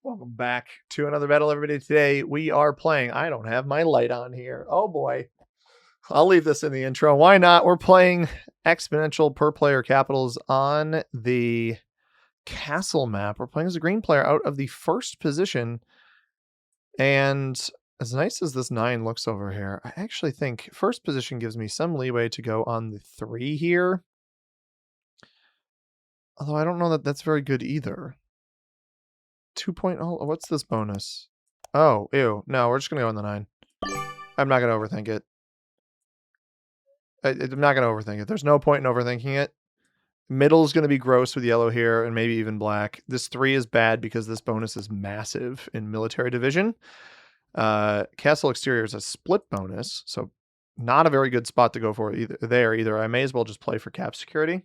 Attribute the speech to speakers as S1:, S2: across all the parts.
S1: Welcome back to another battle, everybody. Today we are playing. I don't have my light on here. Oh boy. I'll leave this in the intro. Why not? We're playing exponential per player capitals on the castle map. We're playing as a green player out of the first position. And as nice as this 9 looks over here, I actually think first position gives me some leeway to go on the 3 here. Although I don't know that that's very good either. 2.0. What's this bonus? Oh, ew. No, we're just going to go on the 9. I'm not going to overthink it. I'm not going to overthink it. There's no point in overthinking it. Middle is going to be gross with yellow here and maybe even black. This 3 is bad because this bonus is massive in military division. Castle exterior is a split bonus, so not a very good spot to go for either. I may as well just play for cap security.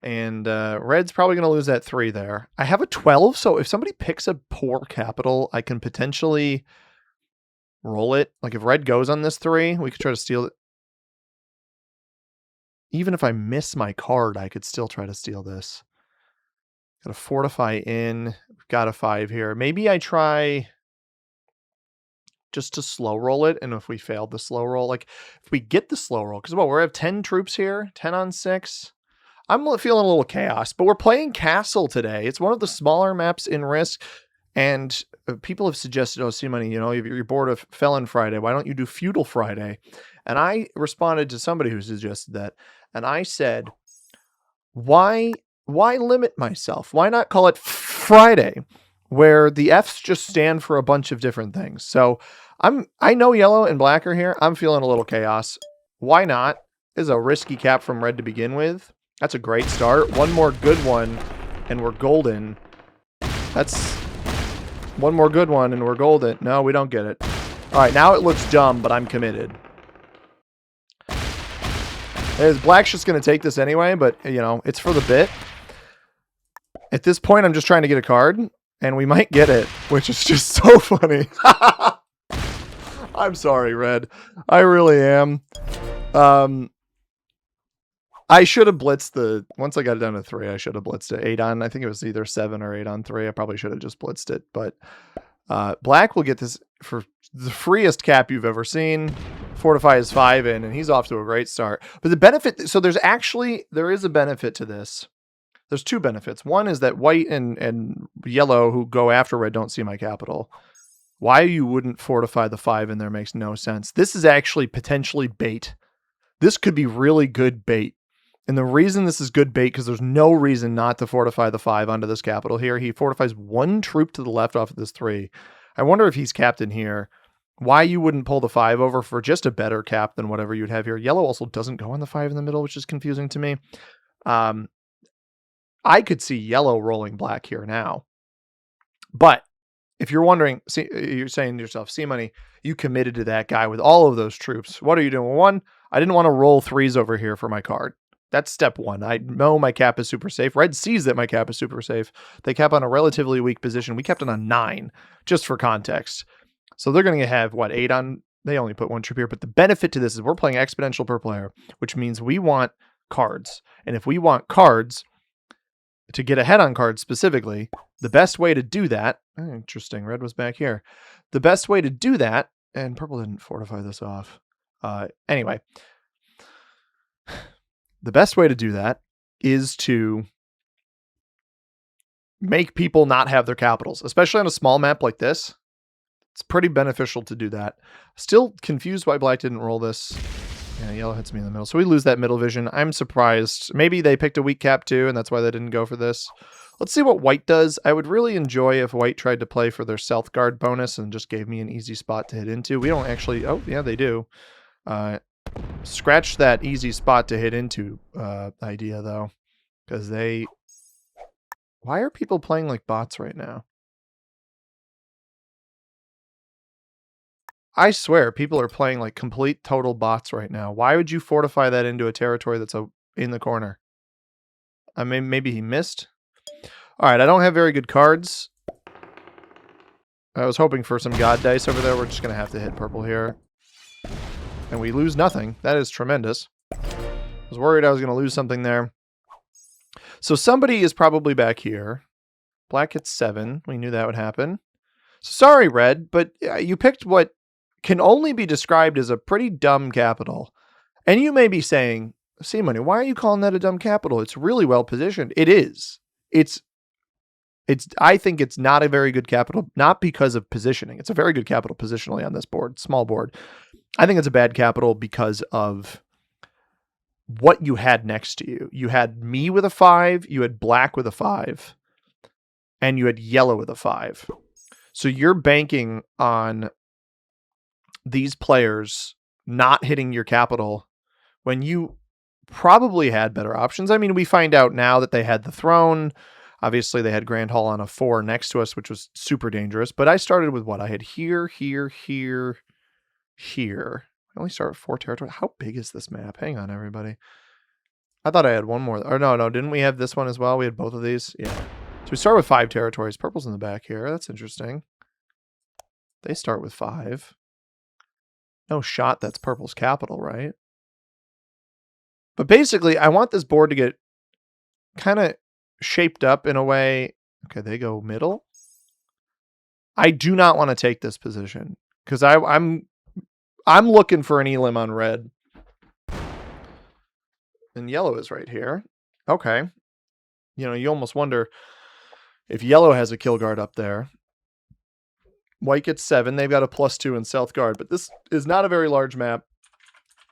S1: And red's probably going to lose that 3 there. I have a 12, so if somebody picks a poor capital, I can potentially roll it. Like if red goes on this 3, we could try to steal it. Even if I miss my card, I could still try to steal this. Got to fortify in. We've got a 5 here. Maybe I try just to slow roll it, and if we failed the slow roll, like if we get the slow roll, because we have 10 troops here, 10 on 6. I'm feeling a little chaos, but we're playing Castle today. It's one of the smaller maps in Risk, and people have suggested, oh, C-Money, you know, you're bored of Felon Friday. Why don't you do Feudal Friday? And I responded to somebody who suggested that, and I said, why limit myself? Why not call it Friday, where the F's just stand for a bunch of different things? So I know yellow and black are here. I'm feeling a little chaos. Why not? This is a risky cap from red to begin with. That's a great start. One more good one, and we're golden. That's one more good one, and we're golden. No, we don't get it. All right, now it looks dumb, but I'm committed. Black's just going to take this anyway, but, you know, it's for the bit. At this point, I'm just trying to get a card, and we might get it, which is just so funny. I'm sorry, red. I really am. I should have blitzed once I got it down to 3, I should have blitzed it. 8 on, I think it was either 7 or 8 on 3. I probably should have just blitzed it, but black will get this for the freest cap you've ever seen. Fortify his 5 in, and he's off to a great start. But the benefit, so there is a benefit to this. There's 2 benefits. One is that white and yellow who go after red don't see my capital. Why you wouldn't fortify the 5 in there makes no sense. This is actually potentially bait. This could be really good bait. And the reason this is good bait, because there's no reason not to fortify the 5 onto this capital here. He fortifies 1 troop to the left off of this 3. I wonder if he's capped in here. Why you wouldn't pull the 5 over for just a better cap than whatever you'd have here. Yellow also doesn't go on the 5 in the middle, which is confusing to me. I could see yellow rolling black here now. But if you're wondering, see, you're saying to yourself, C-Money, you committed to that guy with all of those troops. What are you doing? Well, 1, I didn't want to roll 3s over here for my card. That's step 1. I know my cap is super safe. Red sees that my cap is super safe. They cap on a relatively weak position. We kept it on 9, just for context. So they're going to have, 8 on? They only put 1 troop here. But the benefit to this is we're playing exponential per player, which means we want cards. And if we want cards, to get ahead on cards specifically, the best way to do that, interesting, red was back here. The best way to do that, and purple didn't fortify this off. Anyway, the best way to do that is to make people not have their capitals, especially on a small map like this. It's pretty beneficial to do that. Still confused why black didn't roll this. Yeah, yellow hits me in the middle. So we lose that middle vision. I'm surprised. Maybe they picked a weak cap too, and that's why they didn't go for this. Let's see what white does. I would really enjoy if white tried to play for their South Guard bonus and just gave me an easy spot to hit into. We don't actually... Oh, yeah, they do. Scratch that easy spot to hit into idea, though. Because they... Why are people playing like bots right now? I swear, people are playing like complete total bots right now. Why would you fortify that into a territory that's in the corner? I mean, maybe he missed. All right, I don't have very good cards. I was hoping for some god dice over there. We're just going to have to hit purple here. And we lose nothing. That is tremendous. I was worried I was going to lose something there. So somebody is probably back here Black gets 7. We knew that would happen. Sorry, Red, but you picked what can only be described as a pretty dumb capital. And you may be saying, C-Money, why are you calling that a dumb capital? It's really well positioned. It is. I think it's not a very good capital, not because of positioning. It's a very good capital positionally on this board, small board. I think it's a bad capital because of what you had next to you. You had me with a 5, you had black with a 5, and you had yellow with a 5. So you're banking on these players not hitting your capital when you probably had better options. I mean, we find out now that they had the throne. Obviously, they had Grand Hall on a 4 next to us, which was super dangerous. But I started with what? I had here, here, here, here. I only start with 4 territories. How big is this map? Hang on, everybody. I thought I had one more. Or no, didn't we have this one as well? We had both of these? Yeah. So we start with 5 territories. Purple's in the back here. That's interesting. They start with 5. No shot that's purple's capital, right? But basically, I want this board to get kind of shaped up in a way. Okay, they go middle. I do not want to take this position because I'm looking for an elim on red. And yellow is right here. Okay. You know, you almost wonder if yellow has a kill guard up there. White gets 7. They've got a +2 in South Guard, but this is not a very large map.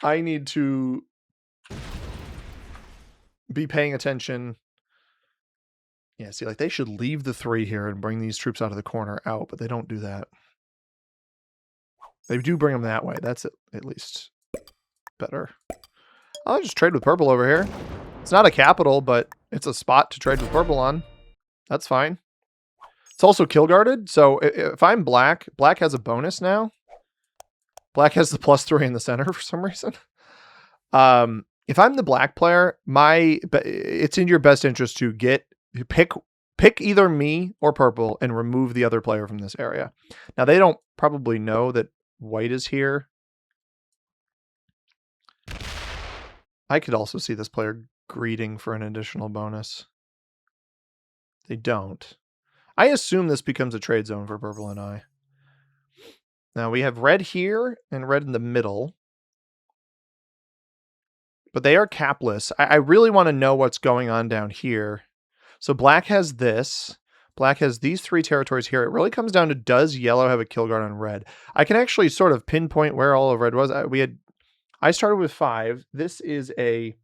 S1: I need to be paying attention. Yeah, see, like they should leave the 3 here and bring these troops out of the corner out, but they don't do that. They do bring them that way. That's at least better. I'll just trade with purple over here. It's not a capital, but it's a spot to trade with purple on. That's fine. It's also kill guarded, so if I'm black, black has a bonus now. Black has the +3 in the center for some reason. If I'm the black player, it's in your best interest to pick either me or purple and remove the other player from this area. Now they don't probably know that white is here. I could also see this player greeting for an additional bonus. They don't. I assume this becomes a trade zone for purple and I. Now we have red here and red in the middle. But they are capless. I really want to know what's going on down here. So black has this. Black has these 3 territories here. It really comes down to, does yellow have a kill guard on red? I can actually sort of pinpoint where all of red was. I started with 5. This is a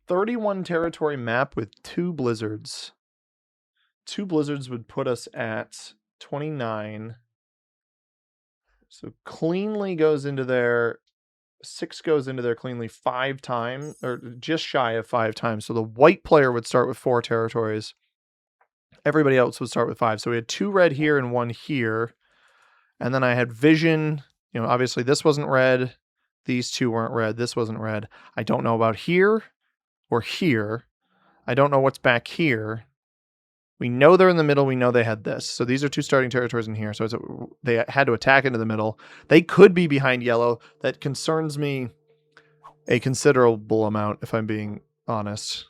S1: 31 territory map with 2 blizzards. 2 blizzards would put us at 29. So cleanly goes into there. 6 goes into there cleanly 5 times, or just shy of 5 times. So the white player would start with 4 territories. Everybody else would start with 5. So we had 2 red here and 1 here. And then I had vision. You know, obviously this wasn't red. These 2 weren't red. This wasn't red. I don't know about here or here. I don't know what's back here. We know they're in the middle. We know they had this. So these are 2 starting territories in here. So they had to attack into the middle. They could be behind yellow. That concerns me a considerable amount, if I'm being honest.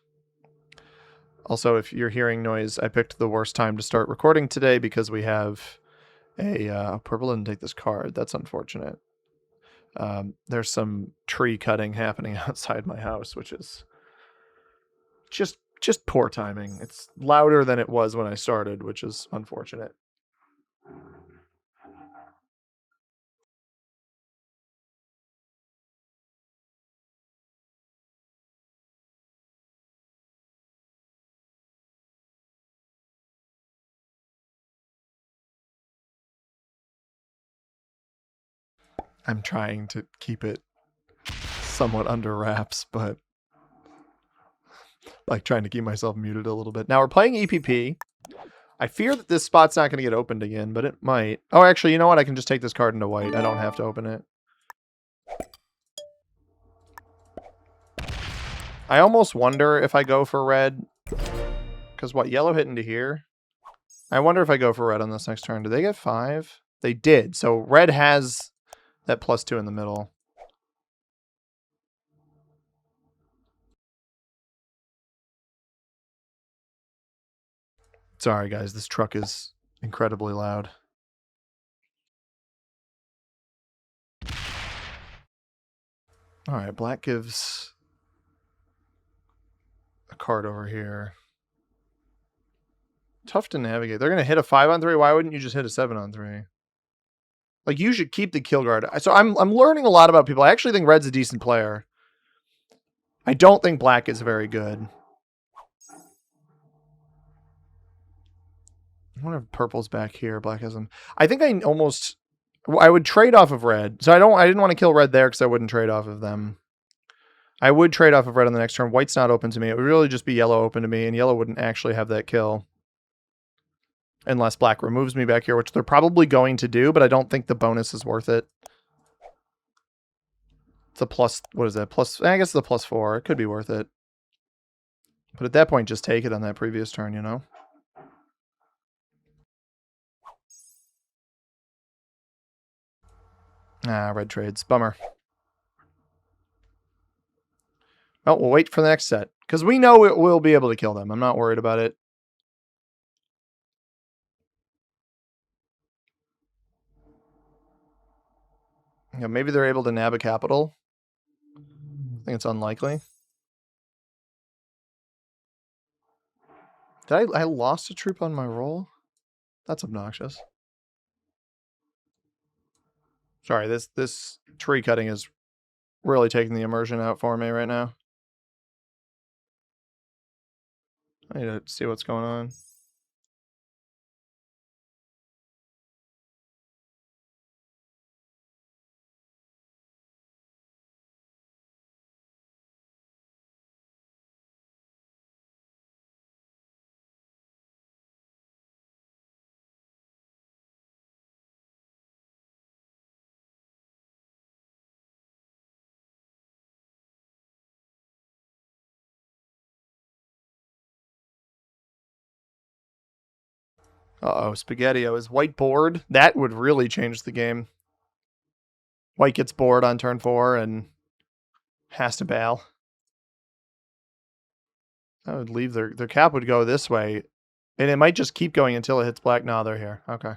S1: Also, if you're hearing noise, I picked the worst time to start recording today because we have a purple didn't take this card. That's unfortunate. There's some tree cutting happening outside my house, which is just poor timing. It's louder than it was when I started, which is unfortunate. I'm trying to keep it somewhat under wraps, but like trying to keep myself muted a little bit. Now we're playing EPP. I fear that this spot's not going to get opened again, but it might. Oh, actually, you know what? I can just take this card into white. I don't have to open it. I almost wonder if I go for red. Because what, yellow hit into here? I wonder if I go for red on this next turn. Do they get 5? They did. So red has that +2 in the middle. Sorry, guys. This truck is incredibly loud. All right, black gives a card over here. Tough to navigate. They're going to hit a 5-on-3. Why wouldn't you just hit a 7-on-3? Like, you should keep the kill guard. So I'm learning a lot about people. I actually think red's a decent player. I don't think black is very good. I wonder if purple's back here. Black has them. I think I would trade off of red. So I didn't want to kill red there because I wouldn't trade off of them. I would trade off of red on the next turn. White's not open to me. It would really just be yellow open to me, and yellow wouldn't actually have that kill. Unless black removes me back here, which they're probably going to do, but I don't think the bonus is worth it. It's a plus, what is that? I guess it's a +4. It could be worth it. But at that point, just take it on that previous turn, you know? Ah, red trades. Bummer. Oh, we'll wait for the next set. Because we know we'll be able to kill them. I'm not worried about it. Yeah, maybe they're able to nab a capital. I think it's unlikely. Did I lost a troop on my roll? That's obnoxious. Sorry, this tree cutting is really taking the immersion out for me right now. I need to see what's going on. Uh-oh, Spaghetti-O is white bored. That would really change the game. White gets bored on turn 4 and has to bail. That would leave their cap would go this way. And it might just keep going until it hits black. No, they're here. Okay.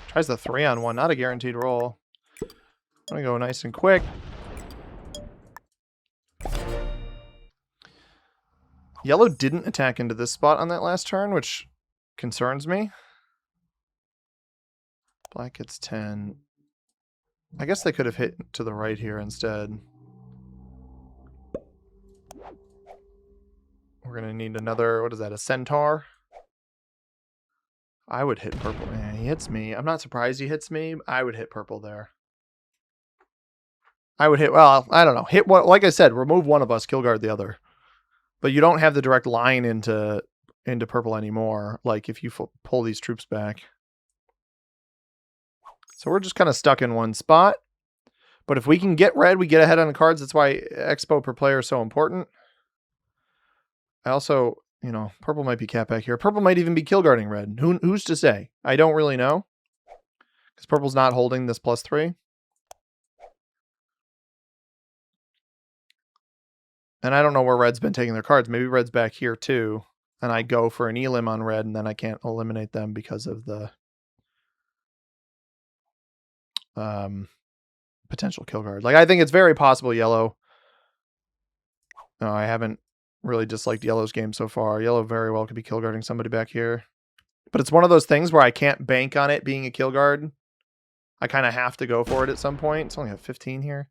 S1: Tries the 3-on-1. Not a guaranteed roll. I'm going to go nice and quick. Yellow didn't attack into this spot on that last turn, which concerns me. Black gets 10. I guess they could have hit to the right here instead. We're going to need another, what is that, a centaur? I would hit purple. Man, he hits me. I'm not surprised he hits me. I would hit purple there. I would hit, well, I don't know. Hit what, like I said, remove one of us, kill guard the other. But you don't have the direct line into purple anymore, like if you pull these troops back. So we're just kind of stuck in one spot. But if we can get red, we get ahead on the cards. That's why expo per player is so important. I also, you know, purple might be capped back here. Purple might even be kill guarding red. Who's to say? I don't really know. Because purple's not holding this +3. And I don't know where red's been taking their cards. Maybe red's back here too. And I go for an elim on red, and then I can't eliminate them because of the potential kill guard. Like, I think it's very possible yellow. No, I haven't really disliked yellow's game so far. Yellow very well could be kill guarding somebody back here. But it's one of those things where I can't bank on it being a kill guard. I kind of have to go for it at some point. It's only a 15 here.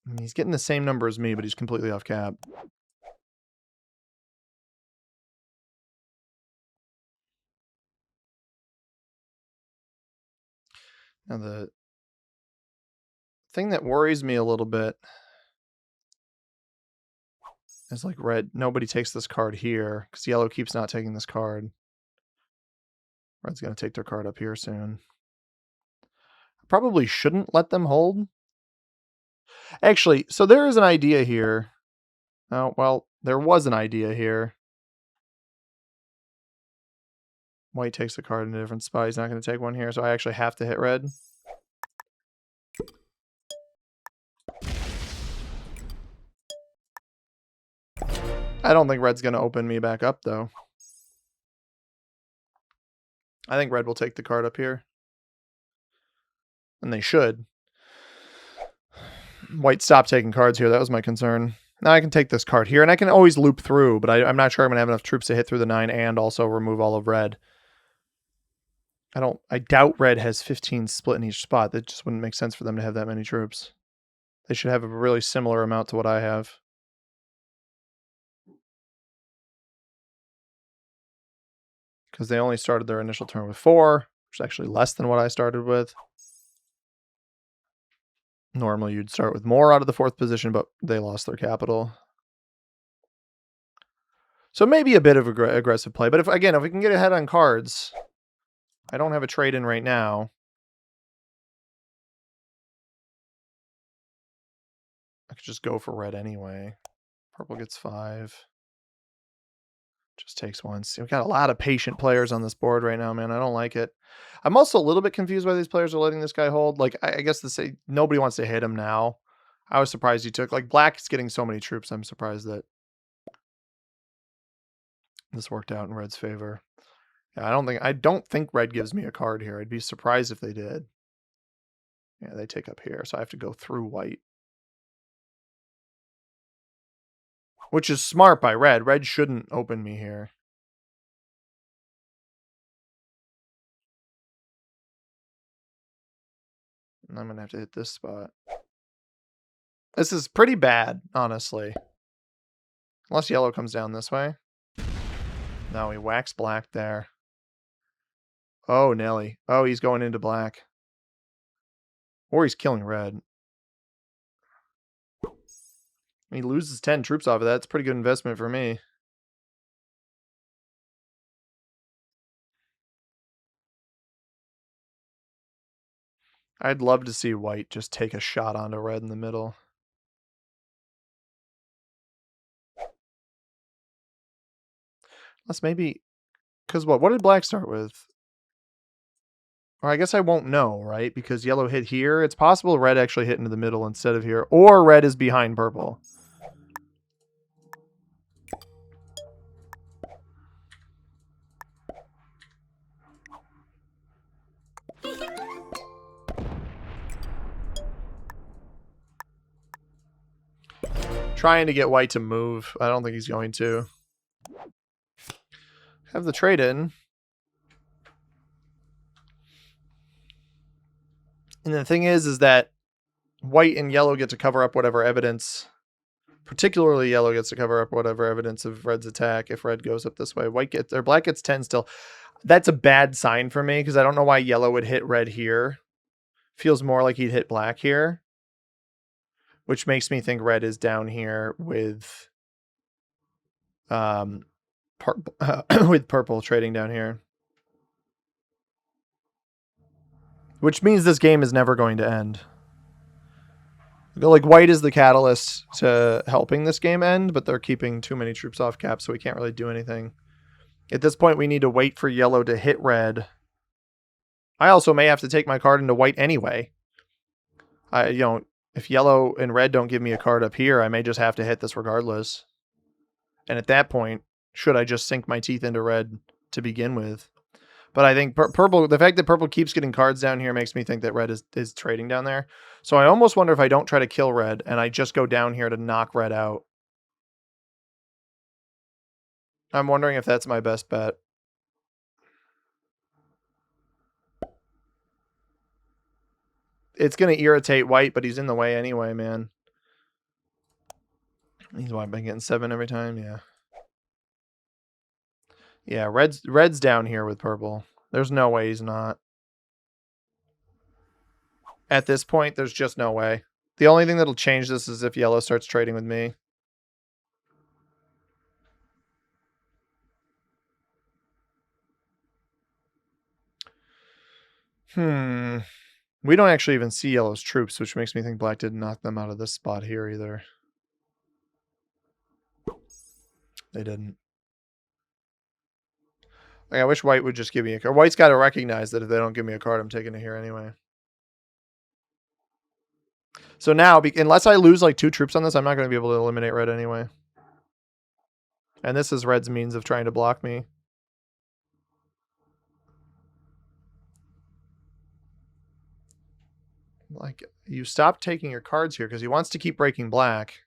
S1: I mean, he's getting the same number as me, but he's completely off cap. Now, the thing that worries me a little bit is like red. Nobody takes this card here because yellow keeps not taking this card. Red's going to take their card up here soon. I probably shouldn't let them hold. Actually, so there is an idea here. Oh, well, there was an idea here. White takes the card in a different spot. He's not going to take one here, so I actually have to hit red. I don't think red's going to open me back up, though. I think red will take the card up here. And they should. White stopped taking cards here. That was my concern. Now I can take this card here, and I can always loop through, but I'm not sure I'm going to have enough troops to hit through the 9 and also remove all of red. I doubt red has 15 split in each spot. That just wouldn't make sense for them to have that many troops. They should have a really similar amount to what I have. Because they only started their initial turn with 4, which is actually less than what I started with. Normally you'd start with more out of the 4th position, but they lost their capital. So maybe a bit of aggressive play. But if we can get ahead on cards, I don't have a trade in right now. I could just go for red anyway. Purple gets 5. Just takes 1. See, we've got a lot of patient players on this board right now, man. I don't like it. I'm also a little bit confused why these players are letting this guy hold. Like, I guess nobody wants to hit him now. I was surprised he took. Like, black is getting so many troops. I'm surprised that this worked out in red's favor. Yeah, I don't think red gives me a card here. I'd be surprised if they did. Yeah, they take up here, so I have to go through white. Which is smart by red. Red shouldn't open me here. And I'm going to have to hit this spot. This is pretty bad, honestly. Unless yellow comes down this way. No, he whacks black there. Oh, Nelly. Oh, he's going into black. Or he's killing red. He loses 10 troops off of that. It's a pretty good investment for me. I'd love to see white just take a shot onto red in the middle. Unless maybe... Because what did black start with? Or I guess I won't know, right? Because yellow hit here. It's possible red actually hit into the middle instead of here. Or red is behind purple. Trying to get white to move. I don't think he's going to. Have the trade in. And the thing is that white and yellow get to cover up whatever evidence, particularly yellow gets to cover up whatever evidence of red's attack if red goes up this way. Black gets 10 still. That's a bad sign for me because I don't know why yellow would hit red here. Feels more like he'd hit black here, which makes me think red is down here with with purple trading down here. Which means this game is never going to end. Like, white is the catalyst to helping this game end, but they're keeping too many troops off cap, so we can't really do anything. At this point, we need to wait for yellow to hit red. I also may have to take my card into white anyway. If yellow and red don't give me a card up here, I may just have to hit this regardless. And at that point, should I just sink my teeth into red to begin with? But I think purple, the fact that purple keeps getting cards down here makes me think that red is trading down there. So I almost wonder if I don't try to kill red and I just go down here to knock red out. I'm wondering if that's my best bet. It's going to irritate white, but he's in the way anyway, man. He's been getting 7 every time, yeah. Yeah, red's down here with purple. There's no way he's not. At this point, there's just no way. The only thing that'll change this is if yellow starts trading with me. We don't actually even see yellow's troops, which makes me think black didn't knock them out of this spot here either. They didn't. Like, I wish white would just give me a card. White's got to recognize that if they don't give me a card, I'm taking it here anyway. So now, unless I lose like 2 troops on this, I'm not going to be able to eliminate red anyway. And this is red's means of trying to block me. Like, you stop taking your cards here because he wants to keep breaking black.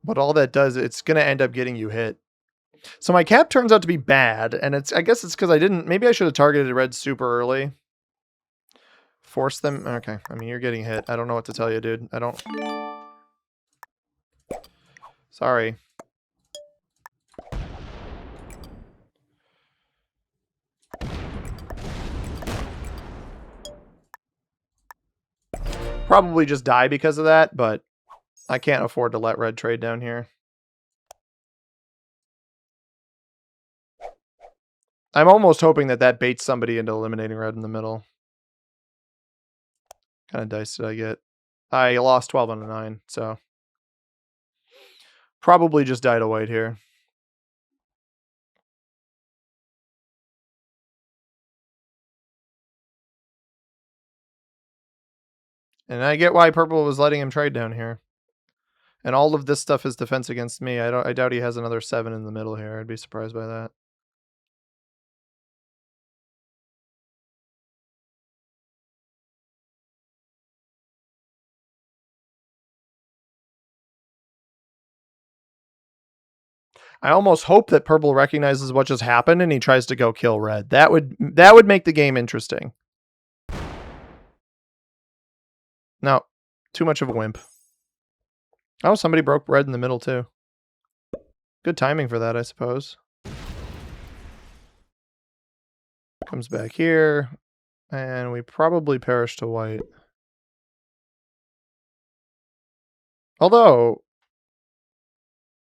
S1: But all that does, it's going to end up getting you hit. So my cap turns out to be bad, and I guess it's because I didn't, maybe I should have targeted red super early. Force them, okay. I mean, you're getting hit. I don't know what to tell you, dude. I don't. Sorry. Probably just die because of that, but I can't afford to let red trade down here. I'm almost hoping that that baits somebody into eliminating red in the middle. What kind of dice did I get? I lost 12 on a 9, so probably just die to white here. And I get why purple was letting him trade down here. And all of this stuff is defense against me. I doubt he has another 7 in the middle here. I'd be surprised by that. I almost hope that purple recognizes what just happened and he tries to go kill red. That would make the game interesting. No, too much of a wimp. Oh, somebody broke red in the middle too. Good timing for that, I suppose. Comes back here, and we probably perish to white. Although,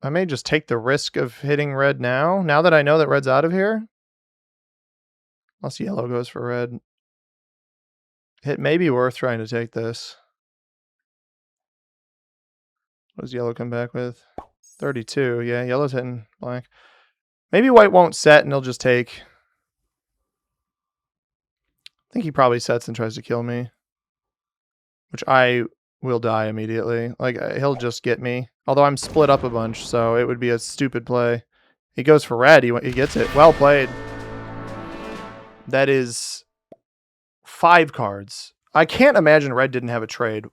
S1: I may just take the risk of hitting red now that I know that red's out of here. Unless yellow goes for red. It may be worth trying to take this. What does yellow come back with? 32. Yeah, yellow's hitting black. Maybe white won't set and he'll just take. I think he probably sets and tries to kill me. Which I will die immediately. Like, he'll just get me. Although I'm split up a bunch, so it would be a stupid play. He goes for red. He gets it. Well played. That is 5 cards. I can't imagine red didn't have a trade.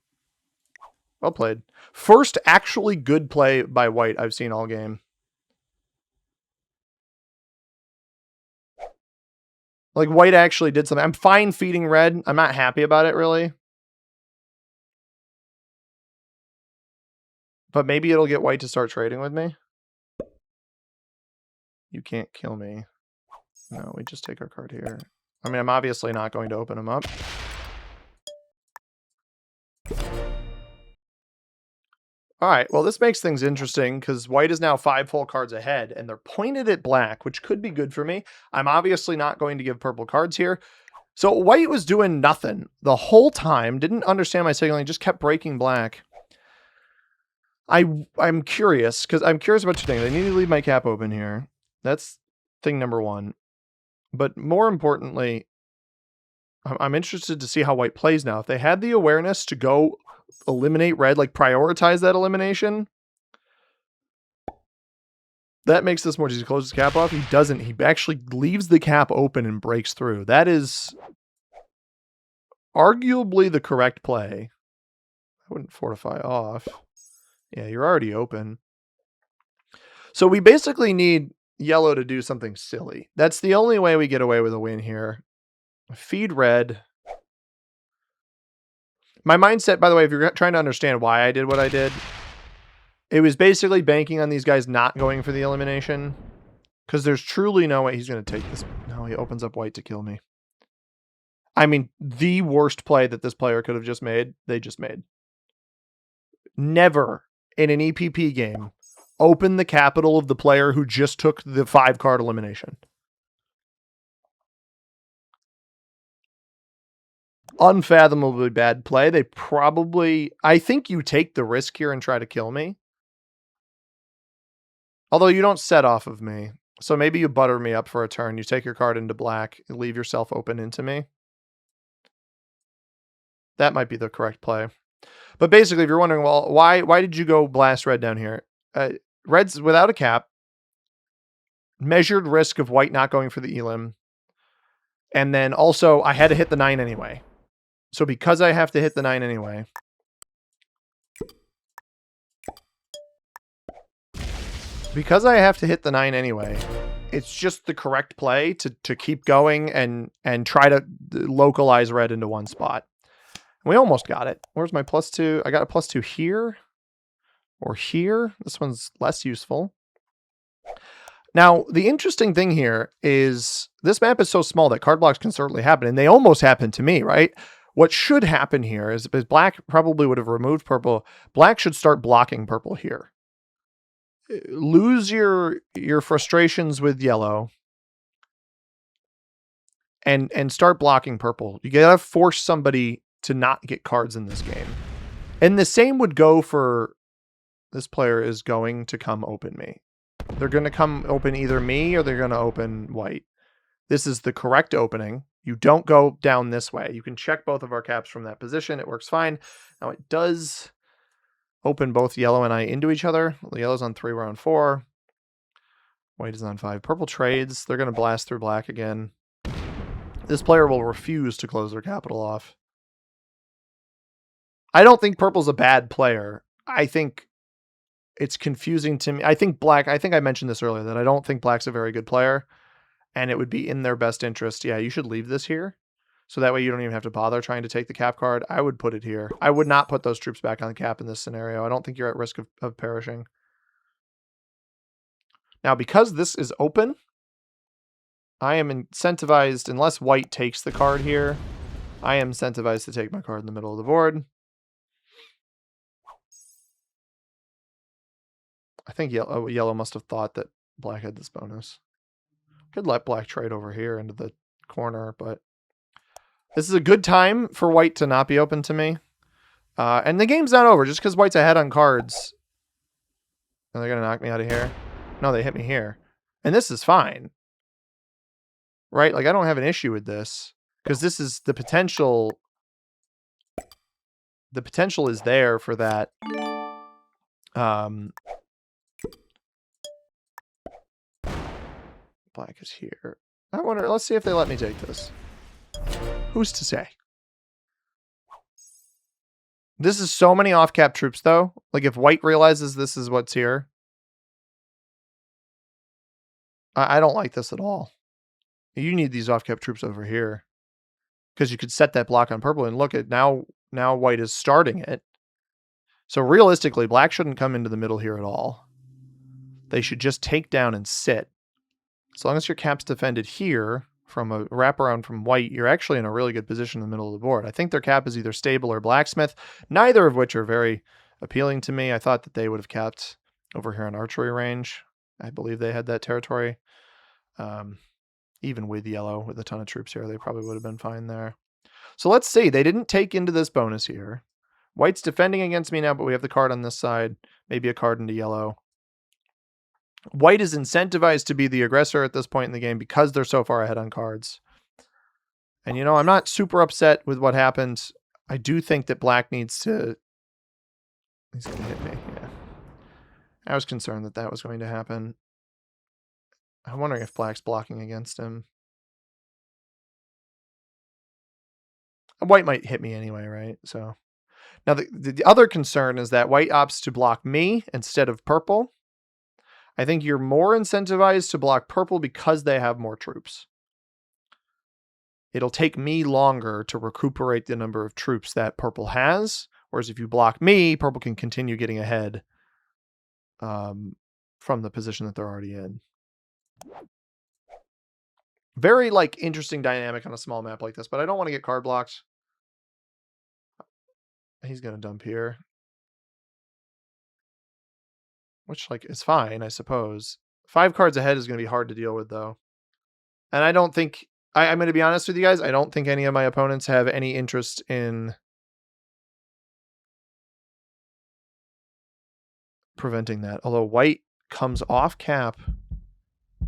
S1: Well played. First actually good play by white I've seen all game. Like, white actually did something. I'm fine feeding red. I'm not happy about it, really. But maybe it'll get white to start trading with me. You can't kill me. No, we just take our card here. I mean, I'm obviously not going to open them up. All right, well, this makes things interesting because white is now 5 full cards ahead, and they're pointed at black, which could be good for me. I'm obviously not going to give purple cards here. So white was doing nothing the whole time, didn't understand my signaling, just kept breaking black. I'm curious, because I'm curious about 2 things. I need to leave my cap open here. That's thing number 1. But more importantly, I'm interested to see how white plays now. If they had the awareness to go eliminate red, like prioritize that elimination, that makes this more easy. He closes his cap off. He doesn't. He actually leaves the cap open and breaks through. That is arguably the correct play. I wouldn't fortify off. Yeah, you're already open. So we basically need yellow to do something silly. That's the only way we get away with a win here. Feed red. My mindset, by the way, if you're trying to understand why I did what I did, it was basically banking on these guys not going for the elimination. Because there's truly no way he's going to take this. No, he opens up white to kill me. I mean, the worst play that this player could have just made, they just made. Never in an EPP game open the capital of the player who just took the 5-card elimination. Unfathomably bad play. They probably... I think you take the risk here and try to kill me. Although you don't set off of me. So maybe you butter me up for a turn. You take your card into black. You leave yourself open into me. That might be the correct play. But basically, if you're wondering, well, why did you go blast red down here? red's without a cap. Measured risk of white not going for the elim. And then also I had to hit the 9 anyway. So because I have to hit the 9 anyway, it's just the correct play to keep going and try to localize red into one spot. And we almost got it. Where's my +2? I got a +2 here or here. This one's less useful. Now, the interesting thing here is this map is so small that card blocks can certainly happen, and they almost happened to me, right? What should happen here is black probably would have removed purple. Black should start blocking purple here. Lose your frustrations with yellow and start blocking purple. You gotta force somebody to not get cards in this game. And the same would go for this player is going to come open me. They're going to come open either me or they're going to open white. This is the correct opening. You don't go down this way. You can check both of our caps from that position. It works fine. Now it does open both yellow and I into each other. The yellow's on 3, we're on 4. White is on 5. Purple trades. They're going to blast through black again. This player will refuse to close their capital off. I don't think purple's a bad player. I think it's confusing to me. I think I mentioned this earlier, that I don't think black's a very good player, and it would be in their best interest. Yeah, you should leave this here. So that way you don't even have to bother trying to take the cap card. I would put it here. I would not put those troops back on the cap in this scenario. I don't think you're at risk of perishing. Now, because this is open, I am incentivized, unless white takes the card here, I am incentivized to take my card in the middle of the board. I think yellow must have thought that black had this bonus. Could let black trade over here into the corner, but this is a good time for white to not be open to me. And the game's not over. Just because white's ahead on cards, are they going to knock me out of here? No, they hit me here. And this is fine. Right? Like, I don't have an issue with this, because this is the potential. The potential is there for that. Black is here. I wonder, let's see if they let me take this. Who's to say? This is so many off-cap troops, though. Like, if white realizes this is what's here, I don't like this at all. You need these off-cap troops over here, because you could set that block on purple, and look at now white is starting it. So realistically, black shouldn't come into the middle here at all. They should just take down and sit. As long as your cap's defended here from a wraparound from white, you're actually in a really good position in the middle of the board. I think their cap is either stable or blacksmith, neither of which are very appealing to me. I thought that they would have capped over here on archery range. I believe they had that territory. Even with yellow, with a ton of troops here, they probably would have been fine there. So let's see. They didn't take into this bonus here. White's defending against me now, but we have the card on this side. Maybe a card into yellow. White is incentivized to be the aggressor at this point in the game because they're so far ahead on cards. And, you know, I'm not super upset with what happened. I do think that black needs to... He's going to hit me, yeah. I was concerned that that was going to happen. I'm wondering if black's blocking against him. White might hit me anyway, right? So now the other concern is that white opts to block me instead of purple. I think you're more incentivized to block purple because they have more troops. It'll take me longer to recuperate the number of troops that purple has, whereas if you block me, purple can continue getting ahead from the position that they're already in. Very, like, interesting dynamic on a small map like this, but I don't want to get card blocked. He's going to dump here. Which, like, is fine, I suppose. 5 cards ahead is going to be hard to deal with, though. And I don't think... I'm going to be honest with you guys. I don't think any of my opponents have any interest in preventing that. Although white comes off cap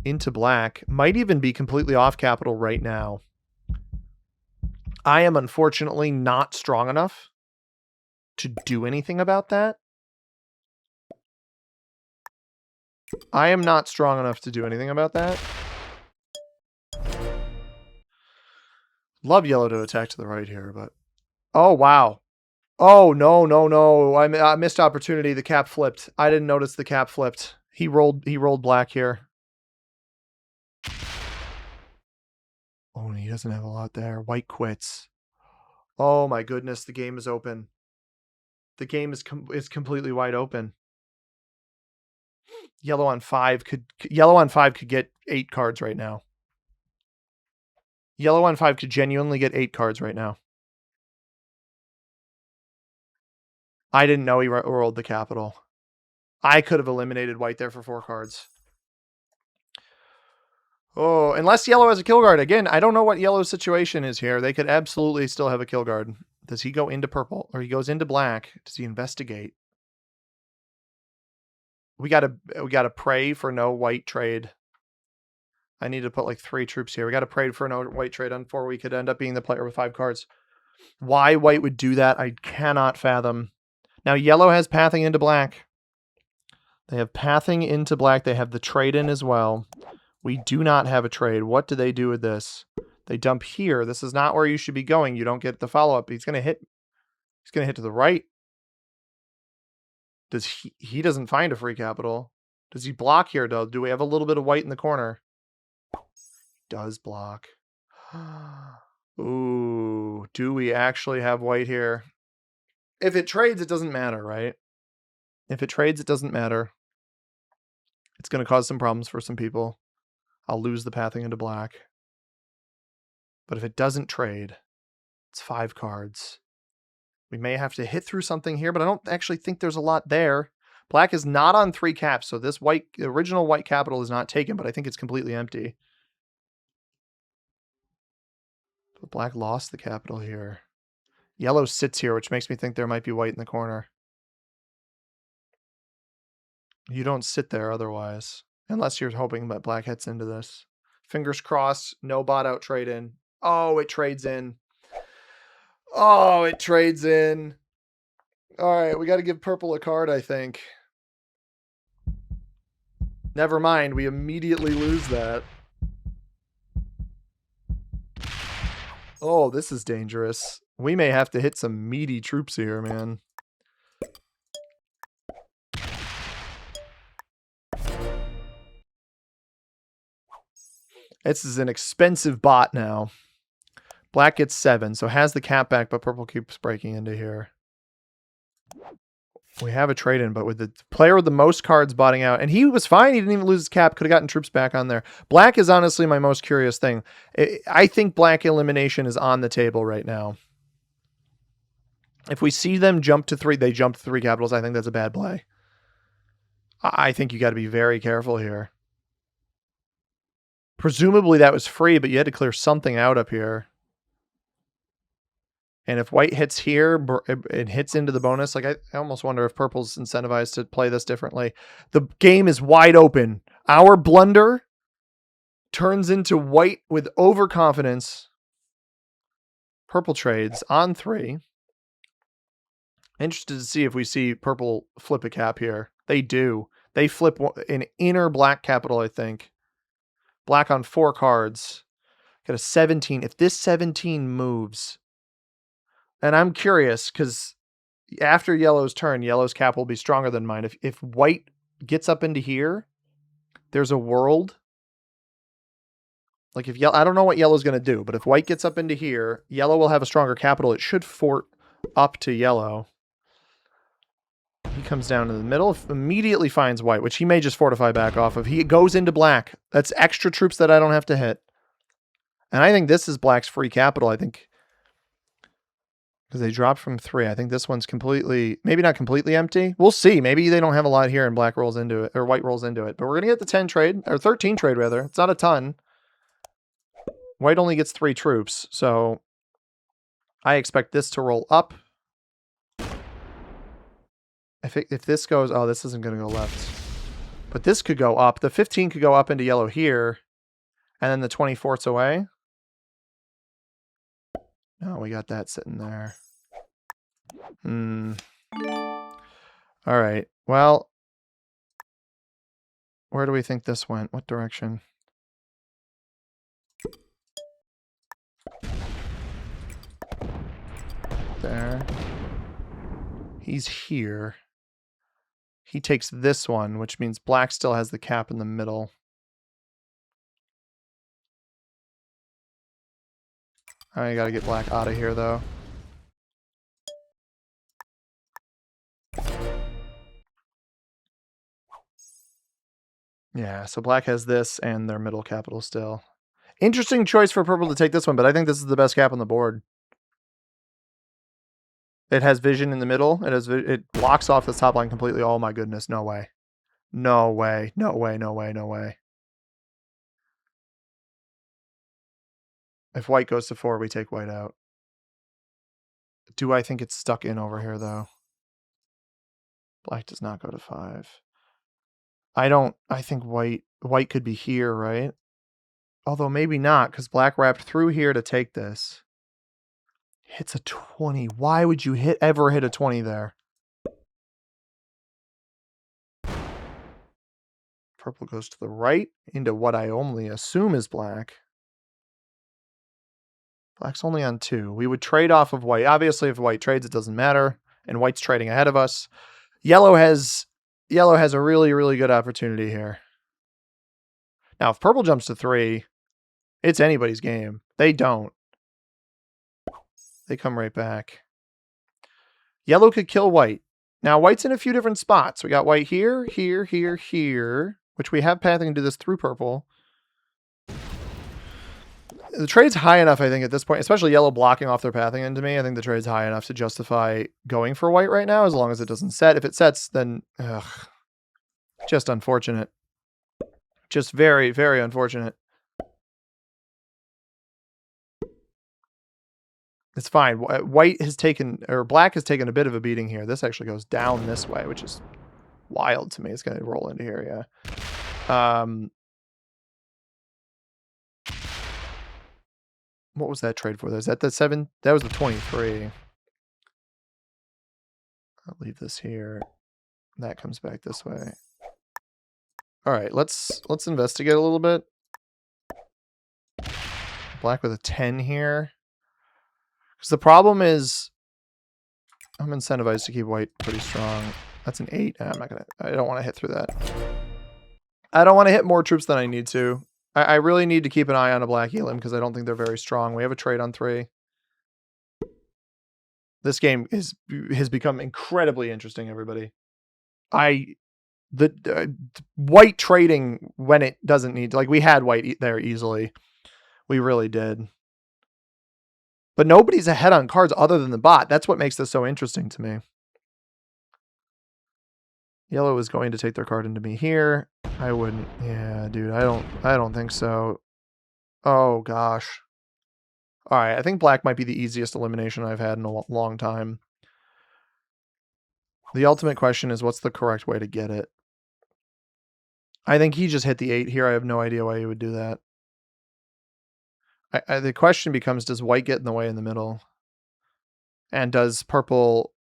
S1: into black. Might even be completely off capital right now. I am unfortunately not strong enough to do anything about that. I am not strong enough to do anything about that. Love yellow to attack to the right here, but... Oh, wow. Oh, no, no, no. I missed opportunity. The cap flipped. I didn't notice the cap flipped. He rolled black here. Oh, and he doesn't have a lot there. White quits. Oh my goodness, the game is open. The game is completely wide open. Yellow on 5 could get 8 cards right now. Yellow on 5 could genuinely get 8 cards right now. I didn't know he rolled the capital. I could have eliminated white there for 4 cards. Oh, unless yellow has a kill guard. Again, I don't know what yellow's situation is here. They could absolutely still have a kill guard. Does he go into purple? Or he goes into black? Does he investigate? We gotta pray for no white trade. I need to put like 3 troops here. We gotta pray for no white trade on 4. We could end up being the player with 5 cards. Why white would do that, I cannot fathom. Now yellow has pathing into black. They have pathing into black. They have the trade in as well. We do not have a trade. What do they do with this? They dump here. This is not where you should be going. You don't get the follow-up. He's gonna hit to the right. Does he doesn't find a free capital. Does he block here, though? Do we have a little bit of white in the corner? Does block. Ooh, do we actually have white here? If it trades, it doesn't matter, right? If it trades, it doesn't matter. It's going to cause some problems for some people. I'll lose the pathing into black. But if it doesn't trade, it's 5 cards. We may have to hit through something here, but I don't actually think there's a lot there. Black is not on 3 caps, so this original white capital is not taken, but I think it's completely empty. But black lost the capital here. Yellow sits here, which makes me think there might be white in the corner. You don't sit there otherwise, unless you're hoping that black hits into this. Fingers crossed, no bot out trade in. Oh, it trades in. Oh, it trades in. All right, we got to give purple a card, I think. Never mind, we immediately lose that. Oh, this is dangerous. We may have to hit some meaty troops here, man. This is an expensive bot now. Black gets 7, so has the cap back, but purple keeps breaking into here. We have a trade-in, but with the player with the most cards botting out, and he was fine. He didn't even lose his cap. Could have gotten troops back on there. Black is honestly my most curious thing. I think black elimination is on the table right now. If we see them jump to 3, they jump to 3 capitals. I think that's a bad play. I think you got to be very careful here. Presumably that was free, but you had to clear something out up here. And if white hits here, it hits into the bonus. Like I almost wonder if purple's incentivized to play this differently. The game is wide open. Our blunder turns into white with overconfidence. Purple trades on 3. Interested to see if we see purple flip a cap here. They do. They flip an inner black capital, I think. Black on 4 cards. Got a 17. If this 17 moves... And I'm curious, because after yellow's turn, yellow's cap will be stronger than mine. If white gets up into here, there's a world. Like if yellow, I don't know what yellow's going to do, but if white gets up into here, yellow will have a stronger capital. It should fort up to yellow. He comes down to the middle, immediately finds white, which he may just fortify back off of. He goes into black. That's extra troops that I don't have to hit. And I think this is black's free capital. I think... Because they dropped from 3. I think this one's completely, maybe not completely empty. We'll see. Maybe they don't have a lot here and black rolls into it, or white rolls into it. But we're going to get the 10 trade, or 13 trade rather. It's not a ton. White only gets 3 troops. So I expect this to roll up. If this goes, oh, this isn't going to go left. But this could go up. The 15 could go up into yellow here. And then the 24's away. No, we got that sitting there. All right. Well, Where do we think this went? What direction? There. He's here. He takes this one, which means black still has the cap in the middle. I gotta get black out of here, though. Yeah, so black has this and their middle capital still. Interesting choice for purple to take this one, but I think this is the best cap on the board. It has vision in the middle. It blocks off this top line completely. Oh my goodness, no way. No way, no way, no way, no way. If white goes to 4, we take white out. Do I think it's stuck in over here, though? Black does not go to 5. I think white could be here, right? Although maybe not, because black wrapped through here to take this. Hits a 20. Why would you ever hit a 20 there? Purple goes to the right into what I only assume is black. Black's only on 2. We would trade off of white. Obviously, if white trades, it doesn't matter. And white's trading ahead of us. Yellow has a really, really good opportunity here. Now, if purple jumps to 3, it's anybody's game. They don't. They come right back. Yellow could kill white. Now, white's in a few different spots. We got white here, here, here, here, which we have pathing to do this through purple. The trade's high enough, I think, at this point, especially yellow blocking off their pathing into me. I think the trade's high enough to justify going for white right now, as long as it doesn't set. If it sets, then just unfortunate. Just very, very unfortunate. It's fine. White has taken, or black has taken a bit of a beating here. This actually goes down this way, which is wild to me. It's going to roll into here, yeah. What was that trade for? Is that the 7? That was the 23. I'll leave this here. That comes back this way. All right, let's investigate a little bit. Black with a 10 here. Because the problem is, I'm incentivized to keep white pretty strong. That's an 8. I don't want to hit through that. I don't want to hit more troops than I need to. I really need to keep an eye on a black elim because I don't think they're very strong. We have a trade on 3. This game has become incredibly interesting, everybody. The white trading when it doesn't need to, like, we had white there easily. We really did. But nobody's ahead on cards other than the bot. That's what makes this so interesting to me. Yellow is going to take their card into me here. I wouldn't. Yeah, dude, I don't think so. Oh gosh. All right, I think black might be the easiest elimination I've had in a long time. The ultimate question is, what's the correct way to get it? I think he just hit the 8 here. I have no idea why he would do that. The question becomes, does white get in the way in the middle? And does purple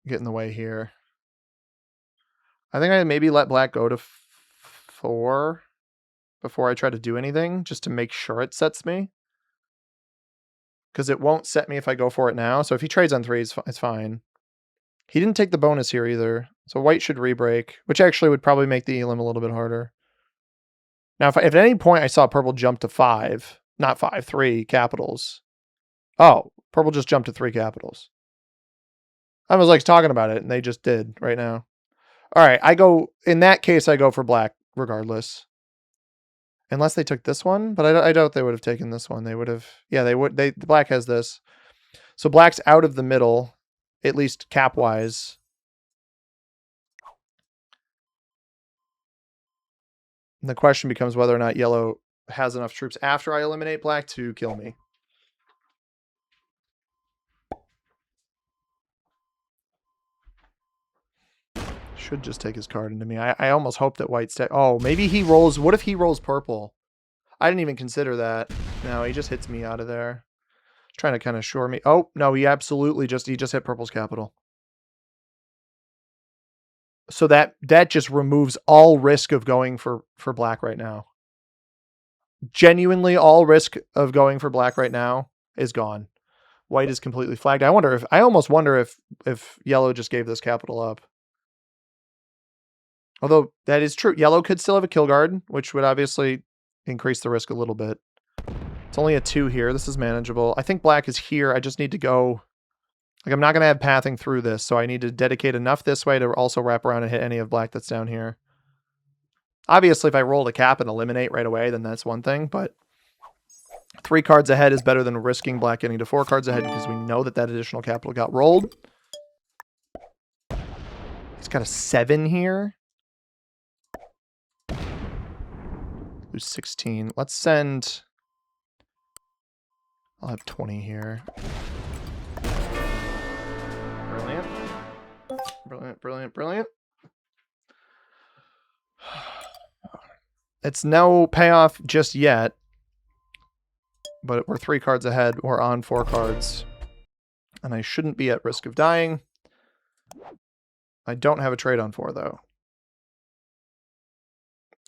S1: get in the way here? I think I maybe let black go to 4 before I try to do anything, just to make sure it sets me. Because it won't set me if I go for it now. So if he trades on 3, it's fine. He didn't take the bonus here either. So white should re-break, which actually would probably make the elim a little bit harder. Now, if at any point I saw purple jump to 5, not 5, 3 capitals. Oh, purple just jumped to 3 capitals. I was like talking about it, and they just did right now. All right, in that case, I go for black regardless. Unless they took this one, but I doubt they would have taken this one. They would have, yeah, they would. The black has this. So black's out of the middle, at least cap-wise. And the question becomes whether or not yellow has enough troops after I eliminate black to kill me. Should just take his card into me. I almost hope that white's... Oh, maybe he rolls... What if he rolls purple? I didn't even consider that. No, he just hits me out of there. Trying to kind of shore me. Oh, no, he just hit purple's capital. So that just removes all risk of going for black right now. Genuinely, all risk of going for black right now is gone. White is completely flagged. I almost wonder if yellow just gave this capital up. Although that is true. Yellow could still have a kill guard, which would obviously increase the risk a little bit. It's only a 2 here. This is manageable. I think black is here. I just need to go... Like, I'm not going to have pathing through this, so I need to dedicate enough this way to also wrap around and hit any of black that's down here. Obviously, if I roll a cap and eliminate right away, then that's one thing, but 3 cards ahead is better than risking black getting to 4 cards ahead because we know that that additional capital got rolled. He's got a 7 here. Lose 16. Let's send... I'll have 20 here. Brilliant. Brilliant, brilliant, brilliant. It's no payoff just yet, but we're 3 cards ahead. We're on 4 cards, and I shouldn't be at risk of dying. I don't have a trade on 4, though.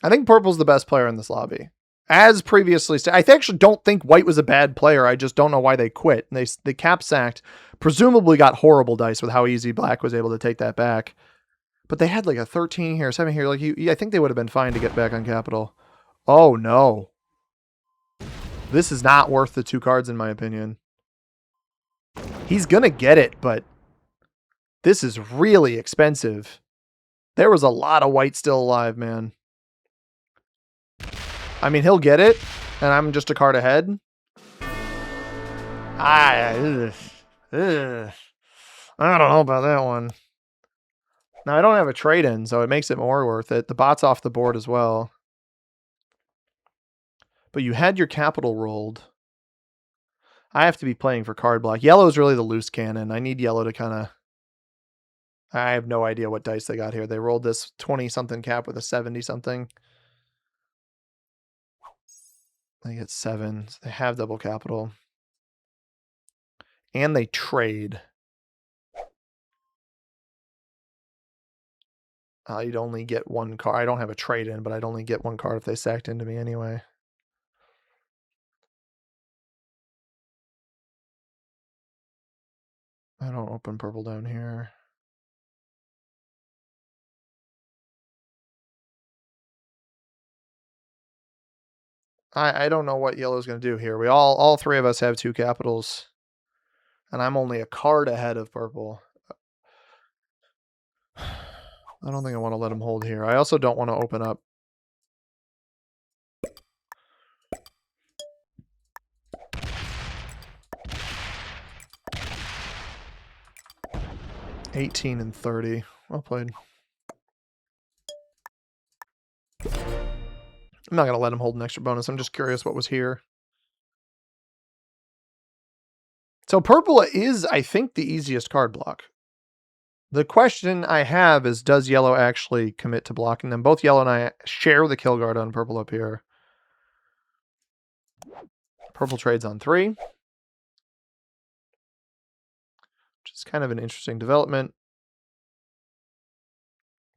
S1: I think purple's the best player in this lobby. As previously said, I actually don't think white was a bad player. I just don't know why they quit. They cap sacked, presumably got horrible dice with how easy black was able to take that back. But they had like a 13 here, 7 here. Like I think they would have been fine to get back on capital. Oh no. This is not worth the 2 cards in my opinion. He's going to get it, but this is really expensive. There was a lot of white still alive, man. I mean, he'll get it, and I'm just a card ahead. I don't know about that one. Now, I don't have a trade-in, so it makes it more worth it. The bot's off the board as well. But you had your capital rolled. I have to be playing for card block. Yellow is really the loose cannon. I need yellow to kind of... I have no idea what dice they got here. They rolled this 20-something cap with a 70-something. They get 7. So they have double capital. And they trade. You'd only get 1 card. I don't have a trade in, but I'd only get 1 card if they sacked into me anyway. I don't open purple down here. I don't know what yellow's going to do here. We all 3 of us have 2 capitals. And I'm only a card ahead of purple. I don't think I want to let him hold here. I also don't want to open up. $18 and $30. Well played. I'm not going to let him hold an extra bonus. I'm just curious what was here. So purple is, I think, the easiest card block. The question I have is, does yellow actually commit to blocking them? Both yellow and I share the kill guard on purple up here. Purple trades on 3. Which is kind of an interesting development.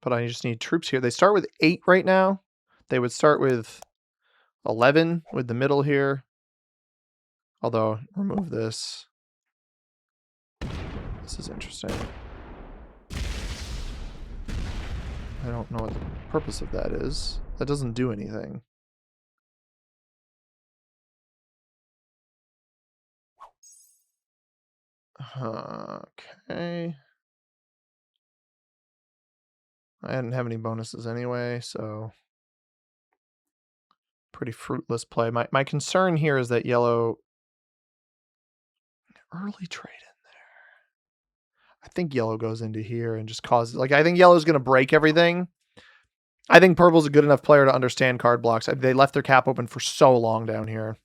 S1: But I just need troops here. They start with 8 right now. They would start with 11 with the middle here. Although, remove this. This is interesting. I don't know what the purpose of that is. That doesn't do anything. Okay. I didn't have any bonuses anyway, so pretty fruitless play. My concern here is that yellow early trade in there. I think yellow goes into here and just causes, like, I think yellow's going to break everything. I think purple's a good enough player to understand card blocks. They left their cap open for so long down here.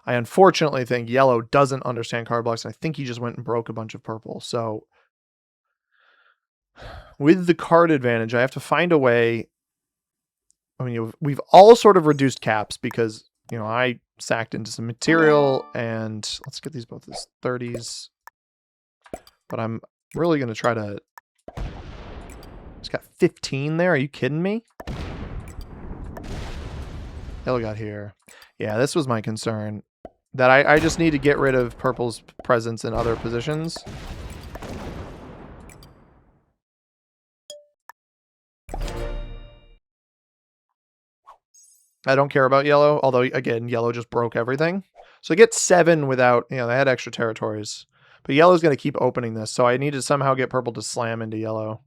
S1: I unfortunately think yellow doesn't understand card blocks, and I think he just went and broke a bunch of purple. So with the card advantage, I have to find a way. I mean, we've all sort of reduced caps because, you know, I sacked into some material, and let's get these both as 30s. But I'm really going to try to It's got 15 there. Are you kidding me? Yellow got here. Yeah, this was my concern. That I just need to get rid of purple's presence in other positions. I don't care about yellow, although, again, yellow just broke everything. So I get 7 without, they had extra territories. But yellow's going to keep opening this, so I need to somehow get purple to slam into yellow.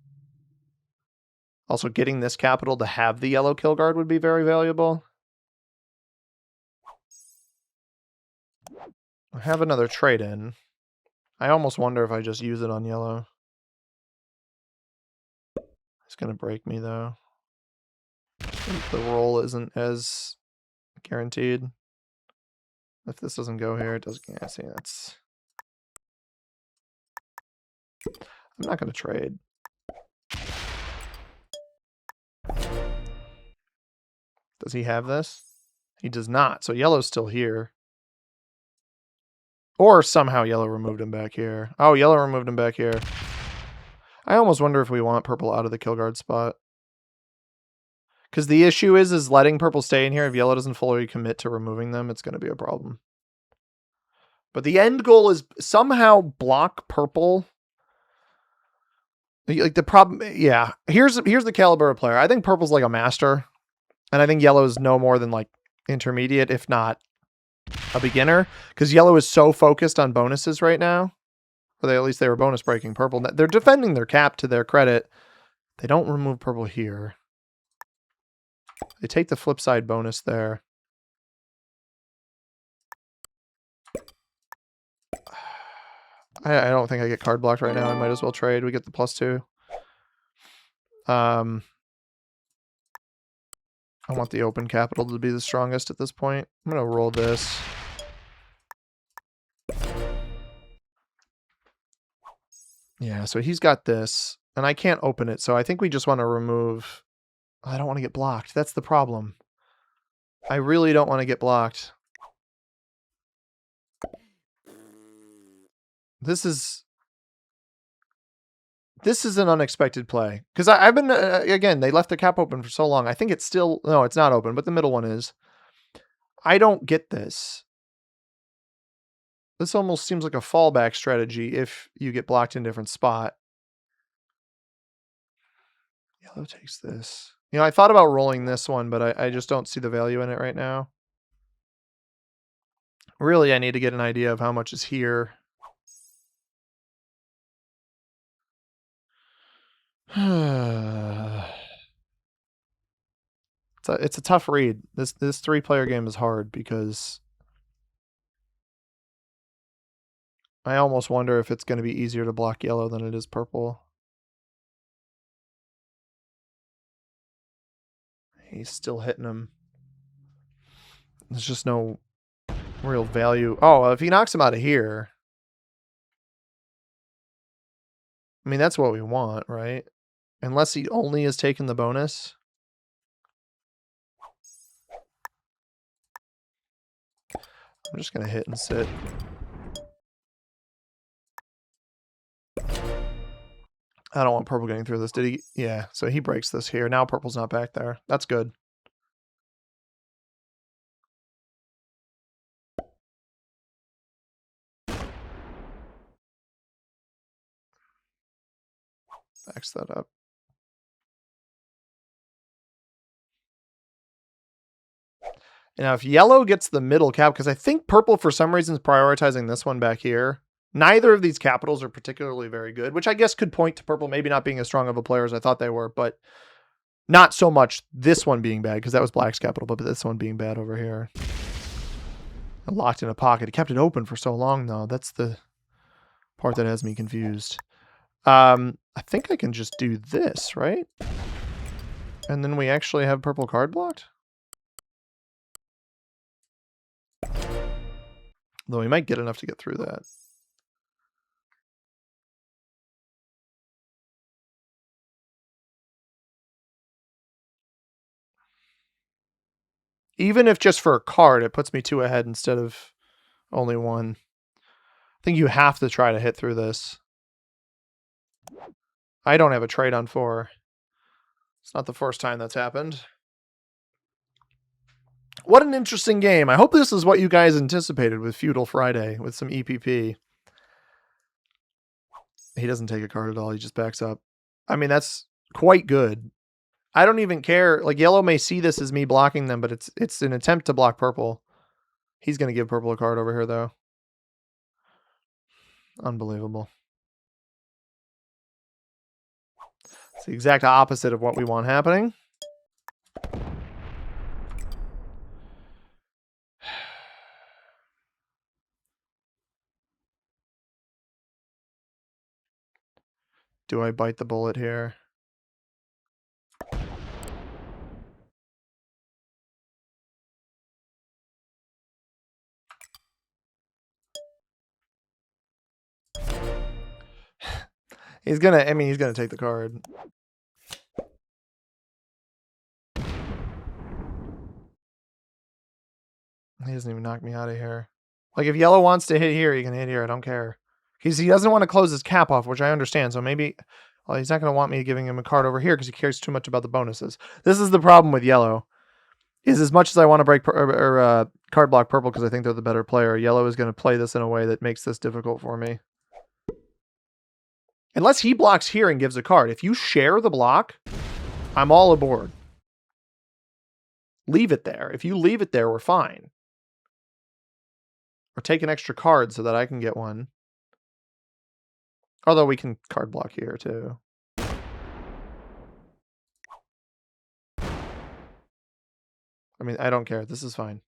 S1: Also, getting this capital to have the yellow kill guard would be very valuable. I have another trade in. I almost wonder if I just use it on yellow. It's going to break me, though. The roll isn't as guaranteed. If this doesn't go here, it doesn't. Yeah, see, that's... I'm not going to trade. Does he have this? He does not, so yellow's still here. Or somehow yellow removed him back here. Oh, yellow removed him back here. I almost wonder if we want purple out of the kill guard spot. Because the issue is letting purple stay in here. If yellow doesn't fully commit to removing them, it's going to be a problem. But the end goal is somehow block purple. Like the problem, yeah. Here's the caliber of player. I think purple's like a master. And I think yellow is no more than like intermediate, if not a beginner. Because yellow is so focused on bonuses right now. Or at least they were bonus breaking purple. They're defending their cap to their credit. They don't remove purple here. They take the flip side bonus there. I don't think I get card blocked right now. I might as well trade. We get the +2. I want the open capital to be the strongest at this point. I'm going to roll this. Yeah, so he's got this. And I can't open it, so I think we just want to remove... I don't want to get blocked. That's the problem. I really don't want to get blocked. This is an unexpected play. Because I've been... again, they left the cap open for so long. I think it's still... No, it's not open, but the middle one is. I don't get this. This almost seems like a fallback strategy if you get blocked in a different spot. Yellow takes this. I thought about rolling this one, but I just don't see the value in it right now. Really, I need to get an idea of how much is here. It's a tough read. This 3-player game is hard because I almost wonder if it's going to be easier to block yellow than it is purple. He's still hitting him. There's just no real value. Oh, if he knocks him out of here. I mean, that's what we want, right? Unless he only is taking the bonus. I'm just going to hit and sit. I don't want purple getting through this. Did he? Yeah, so he breaks this here. Now purple's not back there. That's good. Backs that up. Now, if yellow gets the middle cap, because I think purple, for some reason, is prioritizing this one back here. Neither of these capitals are particularly very good, which I guess could point to purple maybe not being as strong of a player as I thought they were, but not so much this one being bad, because that was black's capital, but this one being bad over here. Locked in a pocket. It kept it open for so long, though. That's the part that has me confused. I think I can just do this, right? And then we actually have purple card blocked? Though we might get enough to get through that. Even if just for a card, it puts me 2 ahead instead of only 1. I think you have to try to hit through this. I don't have a trade on 4. It's not the first time that's happened. What an interesting game. I hope this is what you guys anticipated with Feudal Friday, with some EPP. He doesn't take a card at all. He just backs up. I mean, that's quite good. I don't even care. Like, yellow may see this as me blocking them, but it's an attempt to block purple. He's going to give purple a card over here, though. Unbelievable. It's the exact opposite of what we want happening. Do I bite the bullet here? He's gonna take the card. He doesn't even knock me out of here. Like, if yellow wants to hit here, he can hit here. I don't care. He doesn't want to close his cap off, which I understand. So maybe, well, he's not going to want me giving him a card over here because he cares too much about the bonuses. This is the problem with yellow. Is as much as I want to break card block purple because I think they're the better player, yellow is going to play this in a way that makes this difficult for me. Unless he blocks here and gives a card. If you share the block, I'm all aboard. Leave it there. If you leave it there, we're fine. Or take an extra card so that I can get one. Although we can card block here too. I mean, I don't care. This is fine.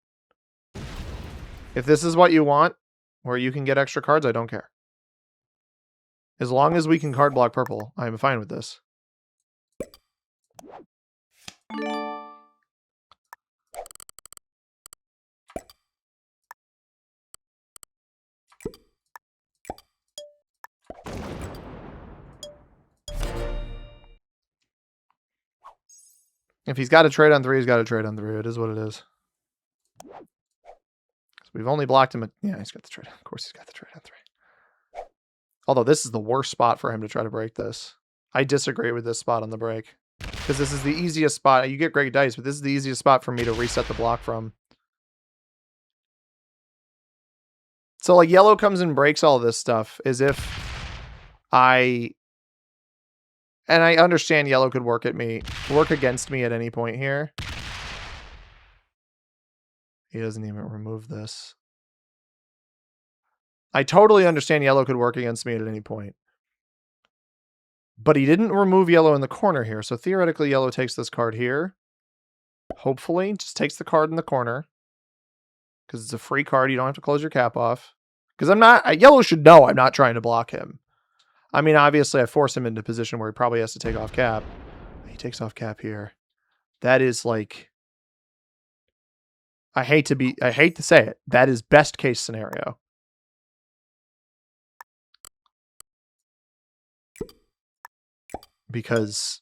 S1: If this is what you want, where you can get extra cards, I don't care. As long as we can card block purple, I'm fine with this. If he's got to trade on 3, he's got to trade on 3. It is what it is. So we've only blocked him. Yeah, he's got the trade. Of course he's got the trade on 3. Although this is the worst spot for him to try to break this. I disagree with this spot on the break. Because this is the easiest spot. You get great dice, but this is the easiest spot for me to reset the block from. So, like, yellow comes and breaks all this stuff as if and I understand yellow could work against me at any point here. He doesn't even remove this. I totally understand yellow could work against me at any point. But he didn't remove yellow in the corner here. So theoretically, yellow takes this card here. Hopefully, just takes the card in the corner. Because it's a free card. You don't have to close your cap off. Because yellow should know I'm not trying to block him. I mean, obviously, I force him into a position where he probably has to take off cap. He takes off cap here. That is like... I hate to say it. That is best case scenario. Because...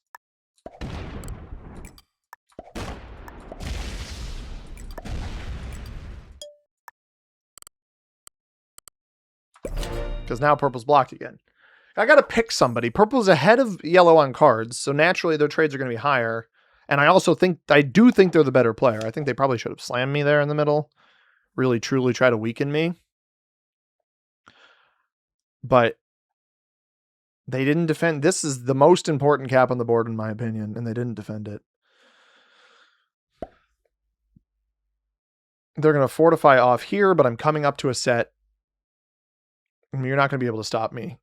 S1: Because now purple's blocked again. I got to pick somebody. Purple's ahead of yellow on cards, so naturally their trades are going to be higher. And I do think they're the better player. I think they probably should have slammed me there in the middle. Really, truly try to weaken me. But they didn't defend. This is the most important cap on the board, in my opinion, and they didn't defend it. They're going to fortify off here, but I'm coming up to a set. You're not going to be able to stop me.